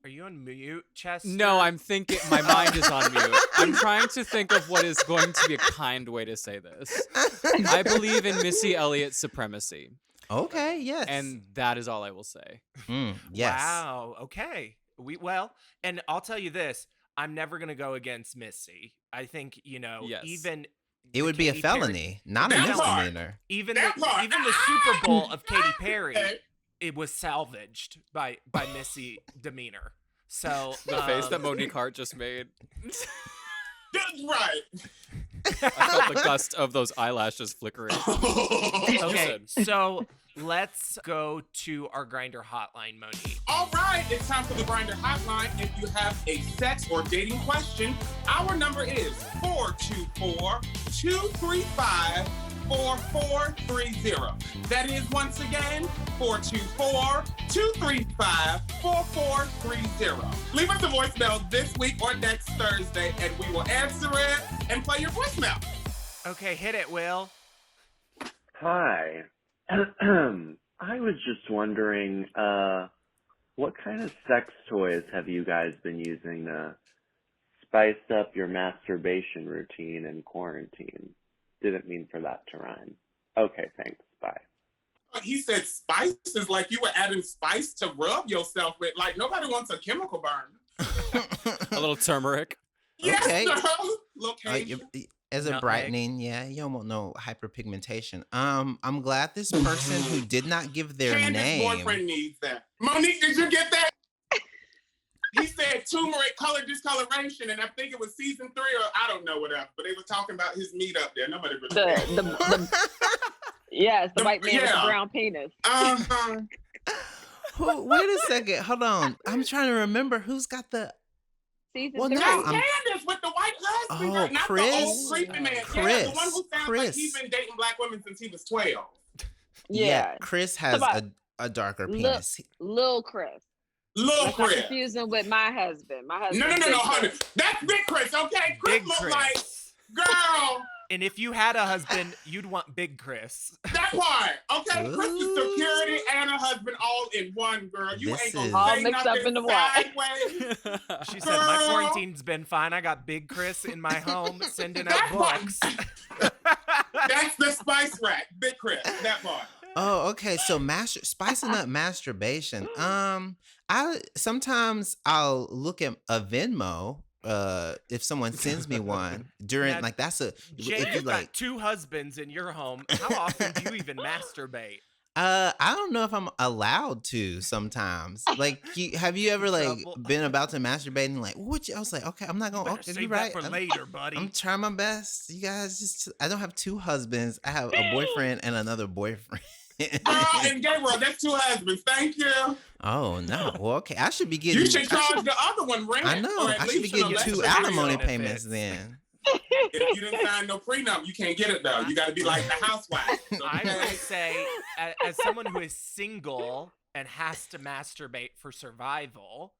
Are you on mute, Chester? No, I'm thinking. My mind is on mute. I'm trying to think of what is going to be a kind way to say this. I believe in Missy Elliott's supremacy. Okay. Yes. And that is all I will say. Yes. Wow. Okay. And I'll tell you this: I'm never gonna go against Missy. I think even it would be a felony, not a misdemeanor. Even the Super Bowl of Katy Perry, it was salvaged by Missy demeanor. So The face that Monique Hart just made. Right. I felt the gust of those eyelashes flickering. Okay, so let's go to our Grindr hotline, Monique. All right, it's time for the Grindr hotline. If you have a sex or dating question, our number is 424-235-4430. That is, once again, 424-235-4430. Leave us a voicemail this week or next Thursday, and we will answer it and play your voicemail. Okay, hit it, Will. Hi. I was just wondering, what kind of sex toys have you guys been using to spice up your masturbation routine in quarantine? Didn't mean for that to rhyme. Okay, thanks. Bye. He said spices like you were adding spice to rub yourself with. Like, nobody wants a chemical burn. A little turmeric. Yes, Okay. no. Location. As a Nutmeg. brightening, you don't want no hyperpigmentation. I'm glad this person who did not give their Candace's name. boyfriend needs that. Monique, did you get that? He said turmeric color discoloration, and I think it was season 3 or I don't know whatever. But they were talking about his meat up there. Nobody really cared. Yes, the white man with the brown penis. Wait a second. Hold on. I'm trying to remember who's got the. Season Well, 3. no, That's I'm. Candace with the white husband, Oh, girl. Not the old Chris. creepy man. Yeah, the Chris. one who sounds like he's Chris. been dating black women since he was 12. Yeah. Chris So has about a darker Lil, penis. Lil Chris. Lil Let's not Chris. confuse him with my husband. My husband. No, honey. That's Big Chris, okay? Chris Big looks Chris. like, girl, And if you had a husband, you'd want Big Chris. that part, okay? Chris is Ooh. security and a husband all in one, girl. You This ain't gonna is- All say mixed up nothing in the one. sideways. She said, my Girl. quarantine's been fine. I got Big Chris in my home sending out That part. books. That's the spice rack, Big Chris, that part. Oh, okay. So spicing up masturbation. I sometimes I'll look at a Venmo. If someone sends me one during Now, like that's a Jay, if you you've got like 2 husbands in your home. How often do you even masturbate? I don't know if I'm allowed to sometimes. Like have you ever like Trouble. been about to masturbate and like what I was like, okay, I'm not You gonna better okay, save you're that right. for later, buddy. I'm trying my best. You guys just I don't have 2 husbands. I have a boyfriend and another boyfriend. Girl, in gay world, that's 2 husbands. Thank you. Oh no. Well, okay. I should be getting You should charge the other one rent. I know. Or at I should be least getting an 2 electricity alimony bill. payments then. If you didn't sign no prenup, you can't get it though. You got to be like the housewife. I will Okay? say, as someone who is single and has to masturbate for survival,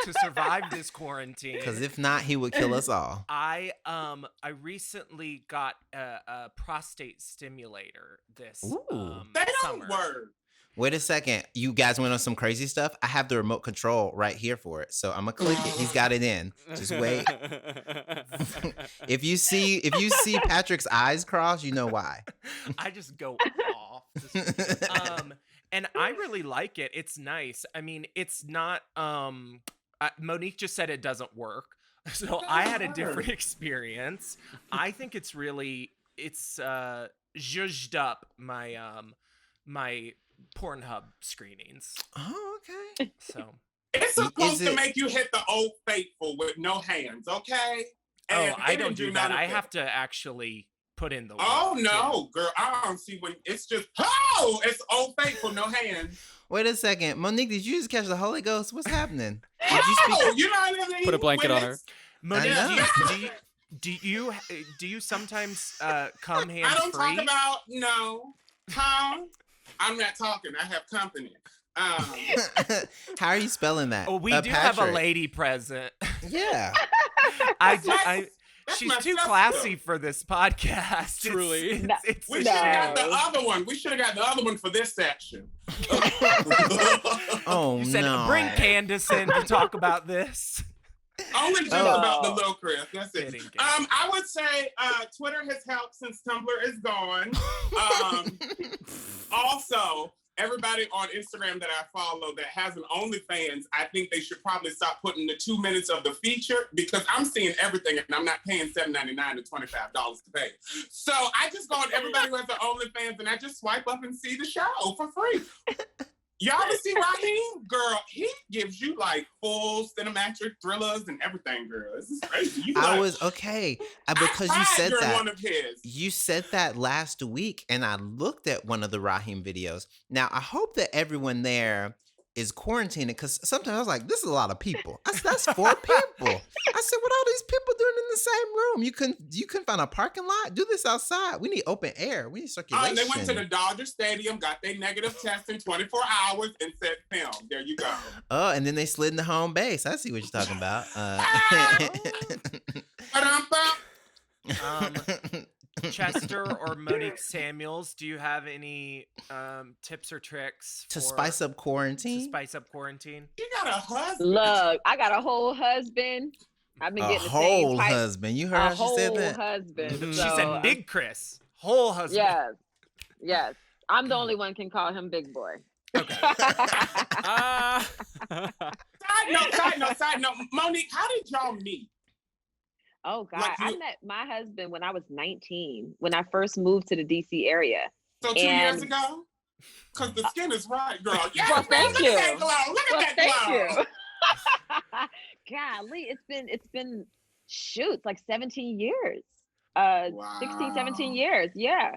to survive this quarantine, Because if not, he would kill us all. I recently got a prostate stimulator this Ooh. They summer. don't work. Wait a second. You guys went on some crazy stuff? I have the remote control right here for it. So I'm gonna click it. He's got it in. Just wait. If you see Patrick's eyes cross, you know why. I just go off. And I really like it. It's nice. I mean, it's not Monique just said it doesn't work. So I had a different experience. I think it's zhuzhed up my my Pornhub screenings. Oh, okay. So It's supposed Is to it- make you hit the old faithful with no hands, okay? And I it don't didn't do none that. of I it. have to actually put in the work. Oh no, girl! I don't see when it's just it's old faithful, no hands. Wait a second. Monique, did you just catch the Holy Ghost? What's happening? Did you speak? Oh, you know what I mean? Put a blanket on her. Monique, know. do you sometimes come hands I don't free? talk about no. Huh? I'm not talking. I have company. How are you spelling that? Oh, we do have a Patrick. lady present. Yeah. She's my too sister. classy for this podcast. Truly. It's We a should have got shame. the other one. We should have got the other one for this section. Oh You said no. bring Candace in to talk about this. Only just Oh. about the little Chris. That's it. Kidding. I would say Twitter has helped since Tumblr is gone. Also, everybody on Instagram that I follow that has an OnlyFans, I think they should probably stop putting the 2 minutes of the feature because I'm seeing everything and I'm not paying $7.99 to $25 to pay. So I just go on everybody who has an OnlyFans and I just swipe up and see the show for free. Y'all ever see Raheem? Girl, he gives you like full cinematic thrillers and everything, girl. This is crazy. You I like- was okay because I you cried said during that. one of his. You said that last week, and I looked at one of the Raheem videos. Now, I hope that everyone there is quarantining because sometimes I was like, this is a lot of people. That's 4 people. I said, what are all these people doing in the same room? You couldn't find a parking lot? Do this outside. We need open air. We need circulation. They went to the Dodger Stadium, got their negative test in 24 hours, and said, film. There you go. Oh, and then they slid in the home base. I see what you're talking about. Chester or Monique Samuels, do you have any tips or tricks to for- spice up to quarantine? spice up quarantine? You got a husband. Look, I got a whole husband. I've been A getting the same whole type. husband. You heard A how she whole said that? husband. She So, said Big Chris, whole husband. Yes, yes. I'm the only one can call him Big Boy. Okay. Side note. Monique, how did y'all meet? Oh God, Like I you- met my husband when I was 19, when I first moved to the DC area. So 2 years And- ago? Because the skin is right, girl. Yes, Well, man, thank look you. at that glow. Look Well, at that glow. thank you. Golly, it's been shoot, like 17 years. 16, 17 Wow. years. Yeah.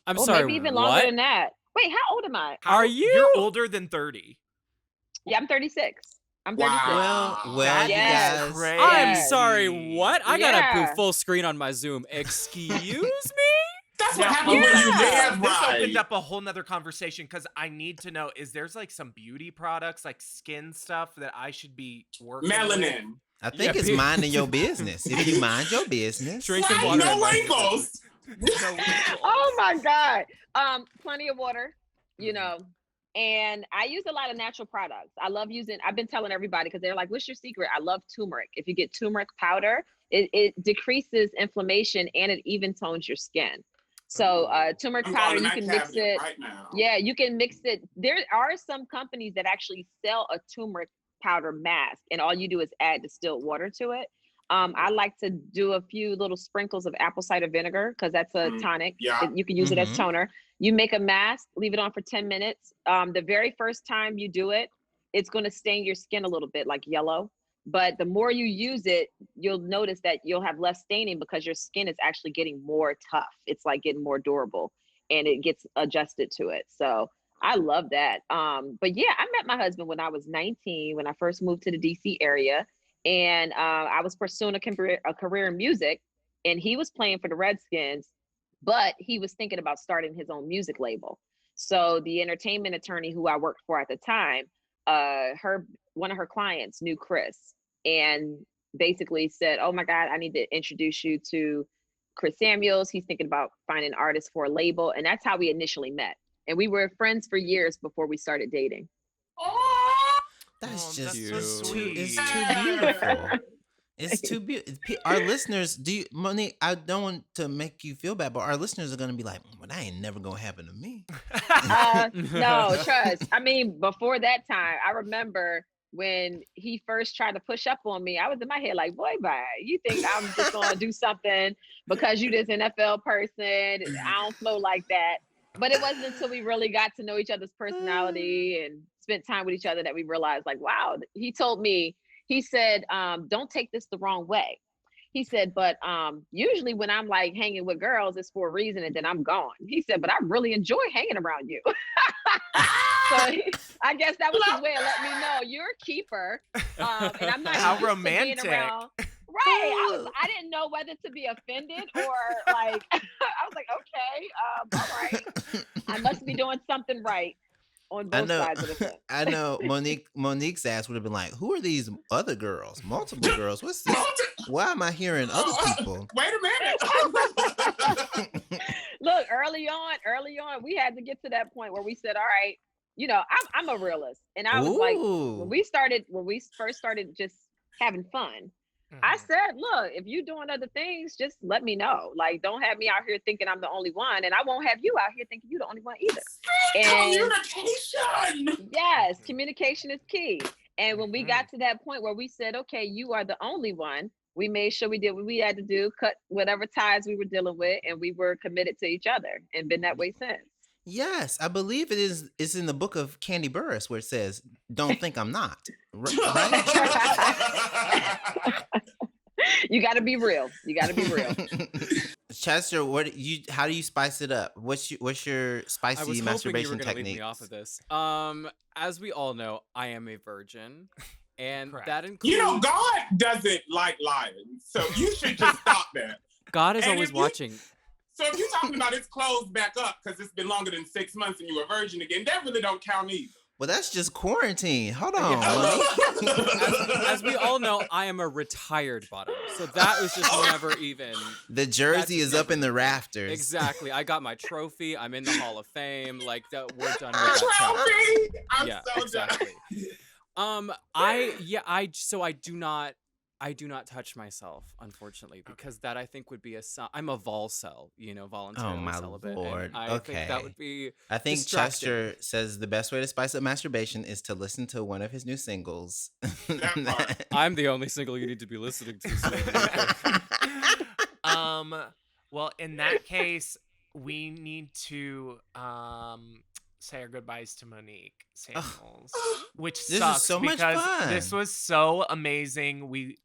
I'm Or sorry. maybe even what? longer than that. Wait, how old am I? Are you? You're older than 30. Yeah, I'm 36. I'm 36. Wow. Well, you Yes. guys. Crazy. I'm sorry. What? I gotta Yeah. go full screen on my Zoom. Excuse me. That's what Now, happens when you Yeah. live This right. opened up a whole nother conversation because I need to know, is there's like some beauty products, like skin stuff that I should be working with? Melanin. I think Yeah, it's pe- minding your business. If you mind your business. Drinking Right, water. no in my- wrinkles. Oh my God. Plenty of water, you know. And I use a lot of natural products. I've been telling everybody because they're like, what's your secret? I love turmeric. If you get turmeric powder, it decreases inflammation and it even tones your skin. So turmeric I'm powder, calling you that can mix cabinet it. right now. Yeah, you can mix it. There are some companies that actually sell a turmeric powder mask, and all you do is add distilled water to it. I like to do a few little sprinkles of apple cider vinegar because that's a tonic. Yeah. You can use it as Mhm. toner. You make a mask, leave it on for 10 minutes. The very first time you do it, it's going to stain your skin a little bit like yellow. But the more you use it, you'll notice that you'll have less staining because your skin is actually getting more tough. It's like getting more durable and it gets adjusted to it. So I love that. But yeah, I met my husband when I was 19, when I first moved to the DC area. And I was pursuing a career in music, and he was playing for the Redskins, but he was thinking about starting his own music label. So the entertainment attorney who I worked for at the time, one of her clients knew Chris and basically said, oh my God, I need to introduce you to Chris Samuels. He's thinking about finding artists for a label. And that's how we initially met. And we were friends for years before we started dating. That's Oh, just that's so too. It's sweet. too beautiful. It's too beautiful. Our listeners, Monique? I don't want to make you feel bad, but our listeners are gonna be like, "Well, that ain't never gonna happen to me." No, trust. I mean, before that time, I remember when he first tried to push up on me, I was in my head like, boy, bye. You think I'm just gonna do something because you this NFL person? I don't flow like that. But it wasn't until we really got to know each other's personality and spent time with each other that we realized, like, wow. He told me, he said, don't take this the wrong way. He said, but usually when I'm like hanging with girls, it's for a reason and then I'm gone. He said, but I really enjoy hanging around you. So I guess that was his way of letting me know you're a keeper. And I'm not How used to being romantic. around. Right. I didn't know whether to be offended or like, I was like, okay, all right. I must be doing something right on both sides of the fence. I know. Monique's ass would have been like, "Who are these other girls? Multiple girls? What's this? Why am I hearing other people?" Wait a minute. Look, early on, we had to get to that point where we said, all right, you know, I'm a realist. And I was like, when we first started just having fun, I said, look, if you're doing other things, just let me know. Like, don't have me out here thinking I'm the only one, and I won't have you out here thinking you're the only one either. And Communication. yes, communication is key. And when we got to that point where we said, okay, you are the only one, we made sure we did what we had to do, cut whatever ties we were dealing with, and we were committed to each other and been that way since. Yes, I believe it is. It's in the book of Candy Burris where it says, "Don't think I'm not." Right? You got to be real. You got to be real. Chester, how do you spice it up? What's your I spicy was hoping you masturbation were going to leave technique? me off of this. As we all know, I am a virgin, and Correct. that includes. You know, God doesn't like lying, so you should just stop that. God is And always if you- watching. So if you're talking about it's closed back up because it's been longer than 6 months and you're a virgin again, that really don't count either. Well, that's just quarantine. Hold on. As we all know, I am a retired bottom, so that was just never even. The jersey That's is up in the rafters. Exactly. I got my trophy. I'm in the Hall of Fame. Like that, we're done with A that chapter. trophy! I'm Yeah, so exactly. done. I do not touch myself, unfortunately, because that I think would be I'm a vol cell, voluntarily Oh, my celibate. Lord. And I think that Okay. would be. I think distracting. Chester says the best way to spice up masturbation is to listen to one of his new singles. That part. I'm the only single you need to be listening to. So. Well, in that case, we need to say our goodbyes to Monique Samuels, which This is sucks so much because fun. this was so amazing. We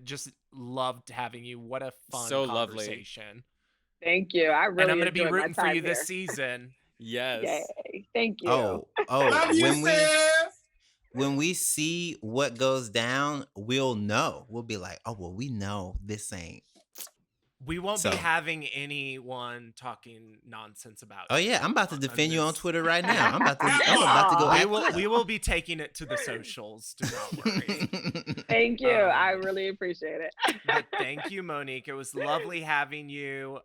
just loved having you. What a fun So lovely. conversation. Thank you. I really And I'm going to be enjoyed my rooting for time you this here. season. Yes. Yay. Thank you. Oh, Love you, sis. when we see what goes down, we'll know. We'll be like, oh well, we know this ain't. We won't So- be having anyone talking nonsense about Oh yeah, I'm about to on defend you on this. Twitter right now. I'm about to go. We will be taking it to the socials. Do not worry. Thank you. I really appreciate it. But thank you, Monique. It was lovely having you.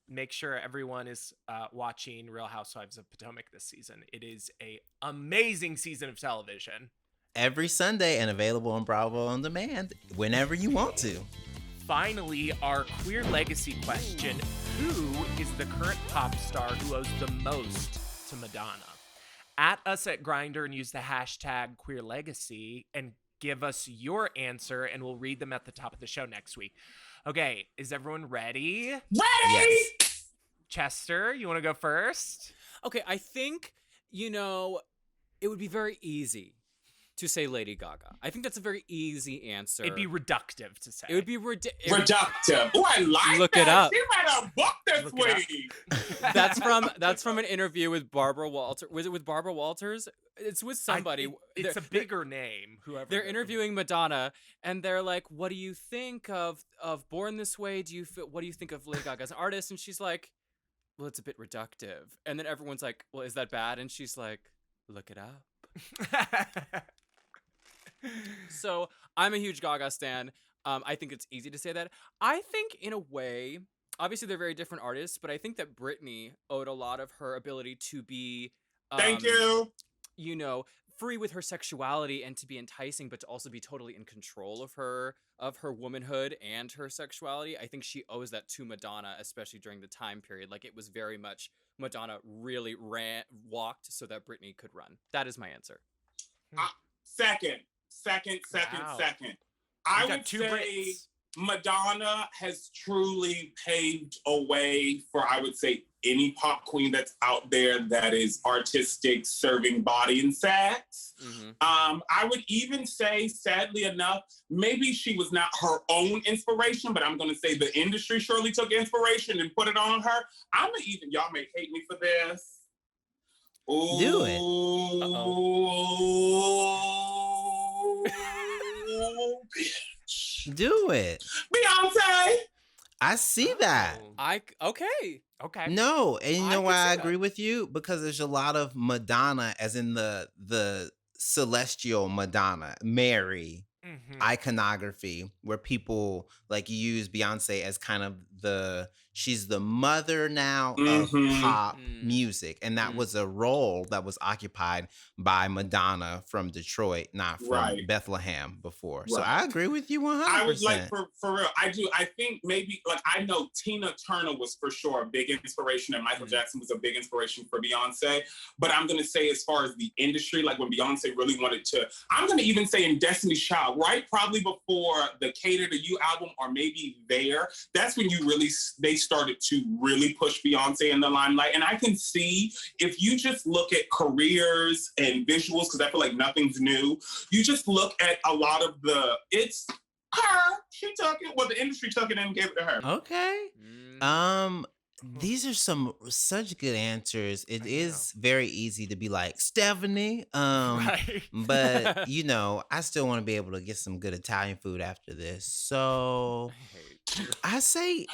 Make sure everyone is watching Real Housewives of Potomac this season. It is a amazing season of television. Every Sunday and available on Bravo on demand whenever you want to. Finally, our queer legacy question: who is the current pop star who owes the most to Madonna? At us at Grindr and use the hashtag queer legacy and give us your answer, and we'll read them at the top of the show next week. Okay, is everyone ready? Ready? Yes. Chester, you want to go first? Okay, I think, it would be very easy to say Lady Gaga. I think that's a very easy answer. It'd be reductive to say. It would be ridiculous. Reductive. Oh, I like Look that. it up. She read a book this Look it up. week. That's from an interview with Barbara Walters. Was it with Barbara Walters? It's with somebody. It's a bigger name. Whoever They're interviewing Madonna, and they're like, "What do you think of Born This Way? What do you think of Lady Gaga as an artist?" And she's like, "Well, it's a bit reductive." And then everyone's like, "Well, is that bad?" And she's like, "Look it up." So I'm a huge Gaga stan. I think it's easy to say that. I think in a way, obviously they're very different artists, but I think that Britney owed a lot of her ability to be, Thank you. free with her sexuality and to be enticing, but to also be totally in control of her womanhood and her sexuality. I think she owes that to Madonna, especially during the time period. Like, it was very much Madonna really walked so that Britney could run. That is my answer. Second. Wow. I You got would two say Brits. Madonna has truly paved a way for, I would say, any pop queen that's out there that is artistic, serving body and sex. Mm-hmm. I would even say, sadly enough, maybe she was not her own inspiration, but I'm going to say the industry surely took inspiration and put it on her. Y'all may hate me for this. Ooh, Do it. bitch. Do it. Beyonce. I see that. Okay. Okay. No, and you I know can why I see that. agree with you? Because there's a lot of Madonna, as in the celestial Madonna, Mary Mhm. iconography, where people like use Beyonce as kind of she's the mother now of Mhm. pop Mm. music, and that Mm. was a role that was occupied by Madonna from Detroit, not from Right. Bethlehem before. So Right. I agree with you 100%. I would like for real. I do. I think maybe like I know Tina Turner was for sure a big inspiration, and Michael Jackson was a big inspiration for Beyonce. But I'm gonna say, as far as the industry, like when Beyonce really wanted to, I'm gonna even say in Destiny's Child, right? Probably before the Cater to You album, or maybe there. That's when they started to really push Beyonce in the limelight. And I can see, if you just look at careers and visuals, because I feel like nothing's new. You just look at a lot of it's her. She took it. Well, the industry took it and gave it to her. Okay. Mm. These are such good answers. It I is very easy to be like Stephanie. Right. But I still want to be able to get some good Italian food after this. So I say,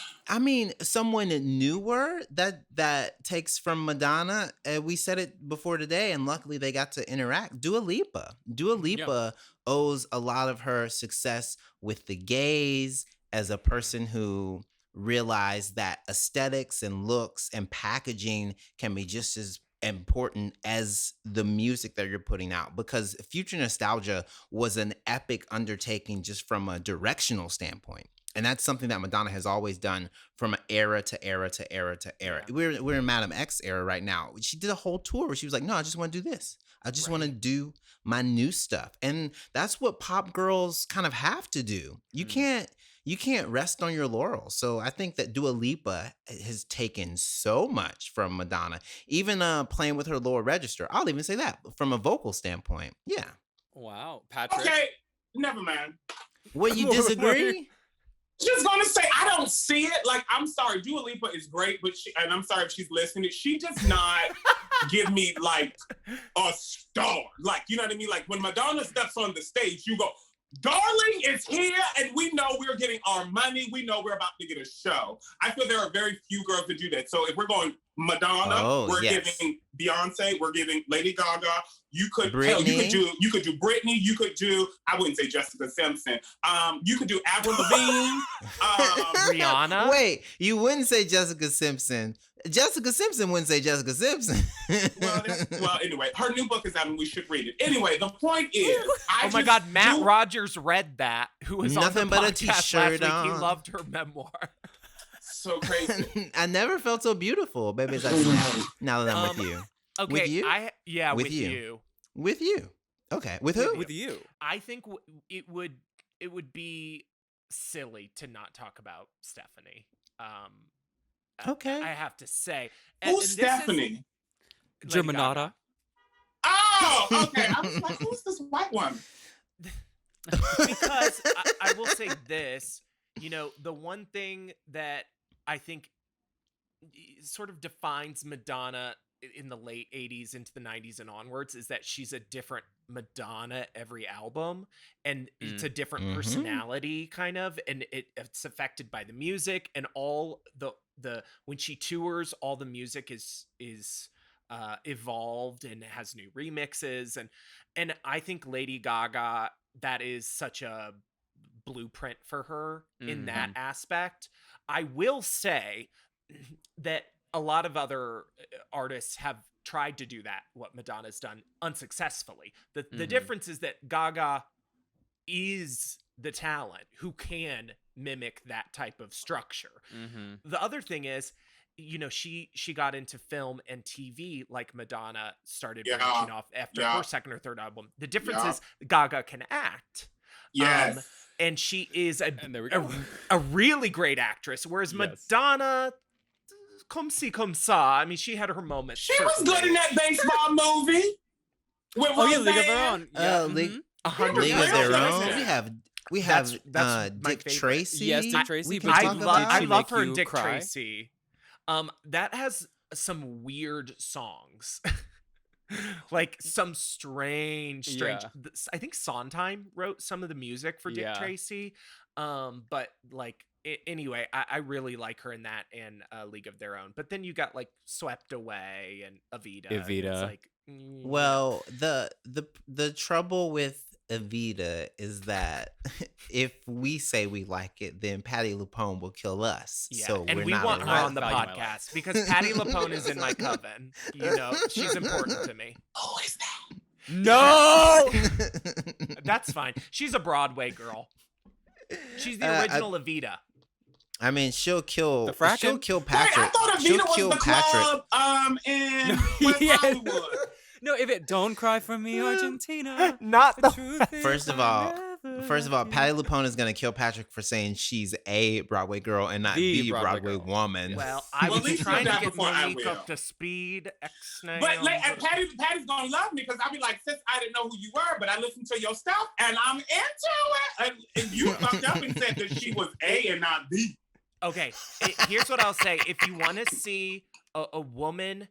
someone newer that takes from Madonna. We said it before today, and luckily they got to interact. Dua Lipa. Dua Lipa owes a lot of her success with the gays as a person who realized that aesthetics and looks and packaging can be just as important as the music that you're putting out, because Future Nostalgia was an epic undertaking just from a directional standpoint. And that's something that Madonna has always done from era to era to era to era. Yeah. We're in Madame X era right now. She did a whole tour where she was like, no, I just want to do this. I just want to do my new stuff. And that's what pop girls kind of have to do. You can't rest on your laurels. So I think that Dua Lipa has taken so much from Madonna, even playing with her lower register. I'll even say that from a vocal standpoint. Yeah. Wow, Patrick. Okay, never mind. What, you What- disagree? Just gonna say, I don't see it. Like, I'm sorry, Dua Lipa is great, but and I'm sorry if she's listening, she does not give me like a star. Like, you know what I mean? Like when Madonna steps on the stage, you go, darling is here, and we know we're getting our money. We know we're about to get a show. I feel there are very few girls that do that. So if we're going Madonna, we're giving Beyonce, we're giving Lady Gaga. You could Britney. you could do Britney. You could do, I wouldn't say Jessica Simpson. You could do Avril Lavigne. Rihanna. Wait, you wouldn't say Jessica Simpson. Jessica Simpson wouldn't say Jessica Simpson. well, anyway, her new book is out and we should read it. Anyway, the point is, oh my God, Matt Rogers read that. Who was Nothing on the but a podcast t-shirt last week. on. He loved her memoir. So crazy. I never felt so beautiful, baby. As I snap. Now that I'm with you. Okay, With you? with you. With you. Okay. With who? With you. I think it would be silly to not talk about Stephanie. Okay. I have to say. Who's Stephanie? Germanata. Oh, okay. I was like, who's this white one? Because I will say this, the one thing that I think sort of defines Madonna in the late 80s into the 90s and onwards is that she's a different Madonna every album, and it's a different personality kind of, and it's affected by the music, and all the when she tours, all the music is evolved and has new remixes, and I think Lady Gaga, that is such a blueprint for her in that aspect. I will say that a lot of other artists have tried to do that, what Madonna's done, unsuccessfully. The difference is that Gaga is the talent who can mimic that type of structure. The other thing is, she got into film and TV like Madonna started branching off after her second or third album. The difference is Gaga can act. Yes. And she is there we go. a really great actress, whereas Madonna, comme ci, comme ça. I mean, she had her moments. She was good in that baseball movie. With League of Their Own. League of League Their Own. Own. We have that's my Dick favorite. Tracy. Yes, Dick Tracy. We can but talk did about- I she love make her and you Dick cry? Tracy. That has some weird songs. Like some strange. Yeah. I think Sondheim wrote some of the music for Dick Yeah. Tracy. But like anyway, I really like her in that and League of Their Own. But then you got like Swept Away and Evita. and Evita. It's like, Well, the trouble with Evita is that if we say we like it, then Patti LuPone will kill us. yeah, So and we're we not want her allowed. on the Value my life. podcast because Patti LuPone is in my coven. She's important to me. Who is that? No, that's fine. She's a Broadway girl. She's the original Evita. I mean, she'll kill. The Fracken? She'll kill Wait, Patrick. I thought She'll Evita kill was the Patrick. club in West Yeah. Hollywood. No, if it don't cry for me, Argentina. Not The truth is First of I all, never Patti LuPone is gonna kill Patrick for saying she's a Broadway girl and not The the Broadway Broadway girl. woman. Well, I Well, at was least trying you'll to die get before I Monique will. up to speed. X-Nail. But and Patty's gonna love me because I'll be like, sis, I didn't know who you were, but I listened to your stuff and I'm into it. And you fucked up and said that she was A and not B. Okay, here's what I'll say. If you want to see a woman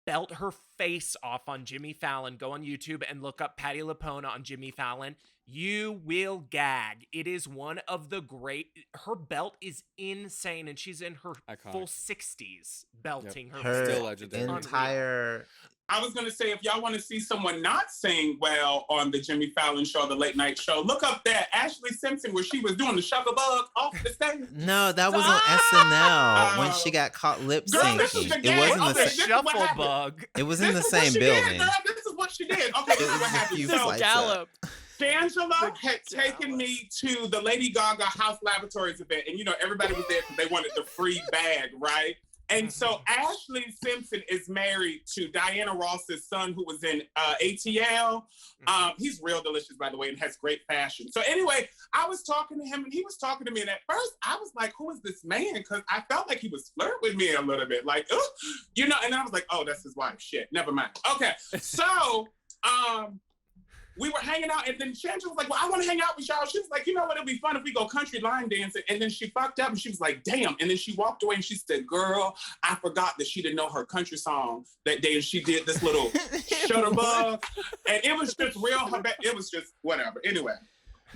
belt her face off on Jimmy Fallon, go on YouTube and look up Patti LuPone on Jimmy Fallon. You will gag. It is one of the great. Her belt is insane, and she's in her Iconic. full 60s belting her. Her Still belt. legendary. It's unreal. entire. I was gonna say, if y'all want to see someone not sing well on the Jimmy Fallon show, the late night show, look up that Ashley Simpson where she was doing the sugar bug off the stage. No, that was on SNL when she got caught lip Girl, this is syncing. the It game. wasn't the Okay, same. this is what Shuffle happened. bug. It was in the This is what same she building. Did, girl. This is what she did. Okay, this It is was what a happened. few So, flights Gallop. Shangela had taken me to the Lady Gaga House Laboratories event, and everybody was there because they wanted the free bag, right? And so Ashley Simpson is married to Diana Ross's son, who was in ATL. He's real delicious, by the way, and has great fashion. So anyway, I was talking to him, and he was talking to me. And at first, I was like, "Who is this man?" Because I felt like he was flirting with me a little bit, like, "Oh," And I was like, "Oh, that's his wife." Shit, never mind. Okay, so we were hanging out, and then Shangela was like, well, I want to hang out with y'all. She was like, you know what, it'd be fun if we go country line dancing. And then she fucked up, and she was like, damn. And then she walked away, and she said, girl, I forgot that she didn't know her country song that day, and she did this little shutterbug. And it was just real, it was just whatever. Anyway.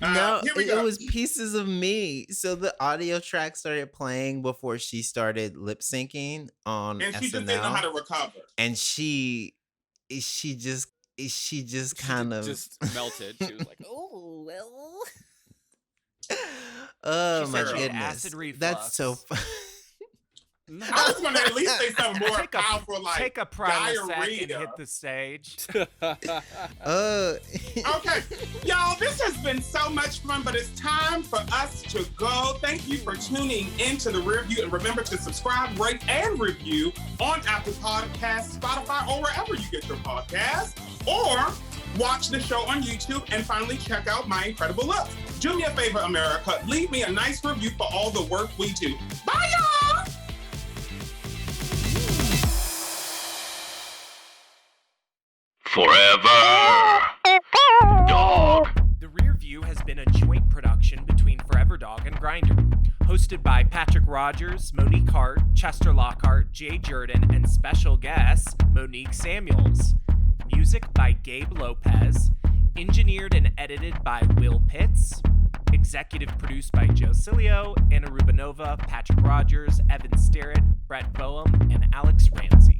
No, here we it go. was Pieces of Me. So the audio track started playing before she started lip syncing on And she SNL. just didn't know how to recover. And she just kind of just melted. She was like, "Oh well." Oh She my said she had goodness, acid reflux. that's so. I was going to at least say something more Take a- powerful, like Take a Prilosec and diarrhea. hit the stage. Okay, y'all, this has been so much fun, but it's time for us to go. Thank you for tuning into the Rear View, and remember to subscribe, rate, and review on Apple Podcasts, Spotify, or wherever you get your podcasts, or watch the show on YouTube, and finally check out my incredible looks. Do me a favor, America, leave me a nice review for all the work we do. Bye, y'all! Forever Dog. The Rear View has been a joint production between Forever Dog and Grindr. Hosted by Patrick Rogers, Monique Hart, Chester Lockhart, Jay Jurden, and special guest, Monique Samuels. Music by Gabe Lopez. Engineered and edited by Will Pitts. Executive produced by Joe Cilio, Anna Rubinova, Patrick Rogers, Evan Sterrett, Brett Boehm, and Alex Ramsey.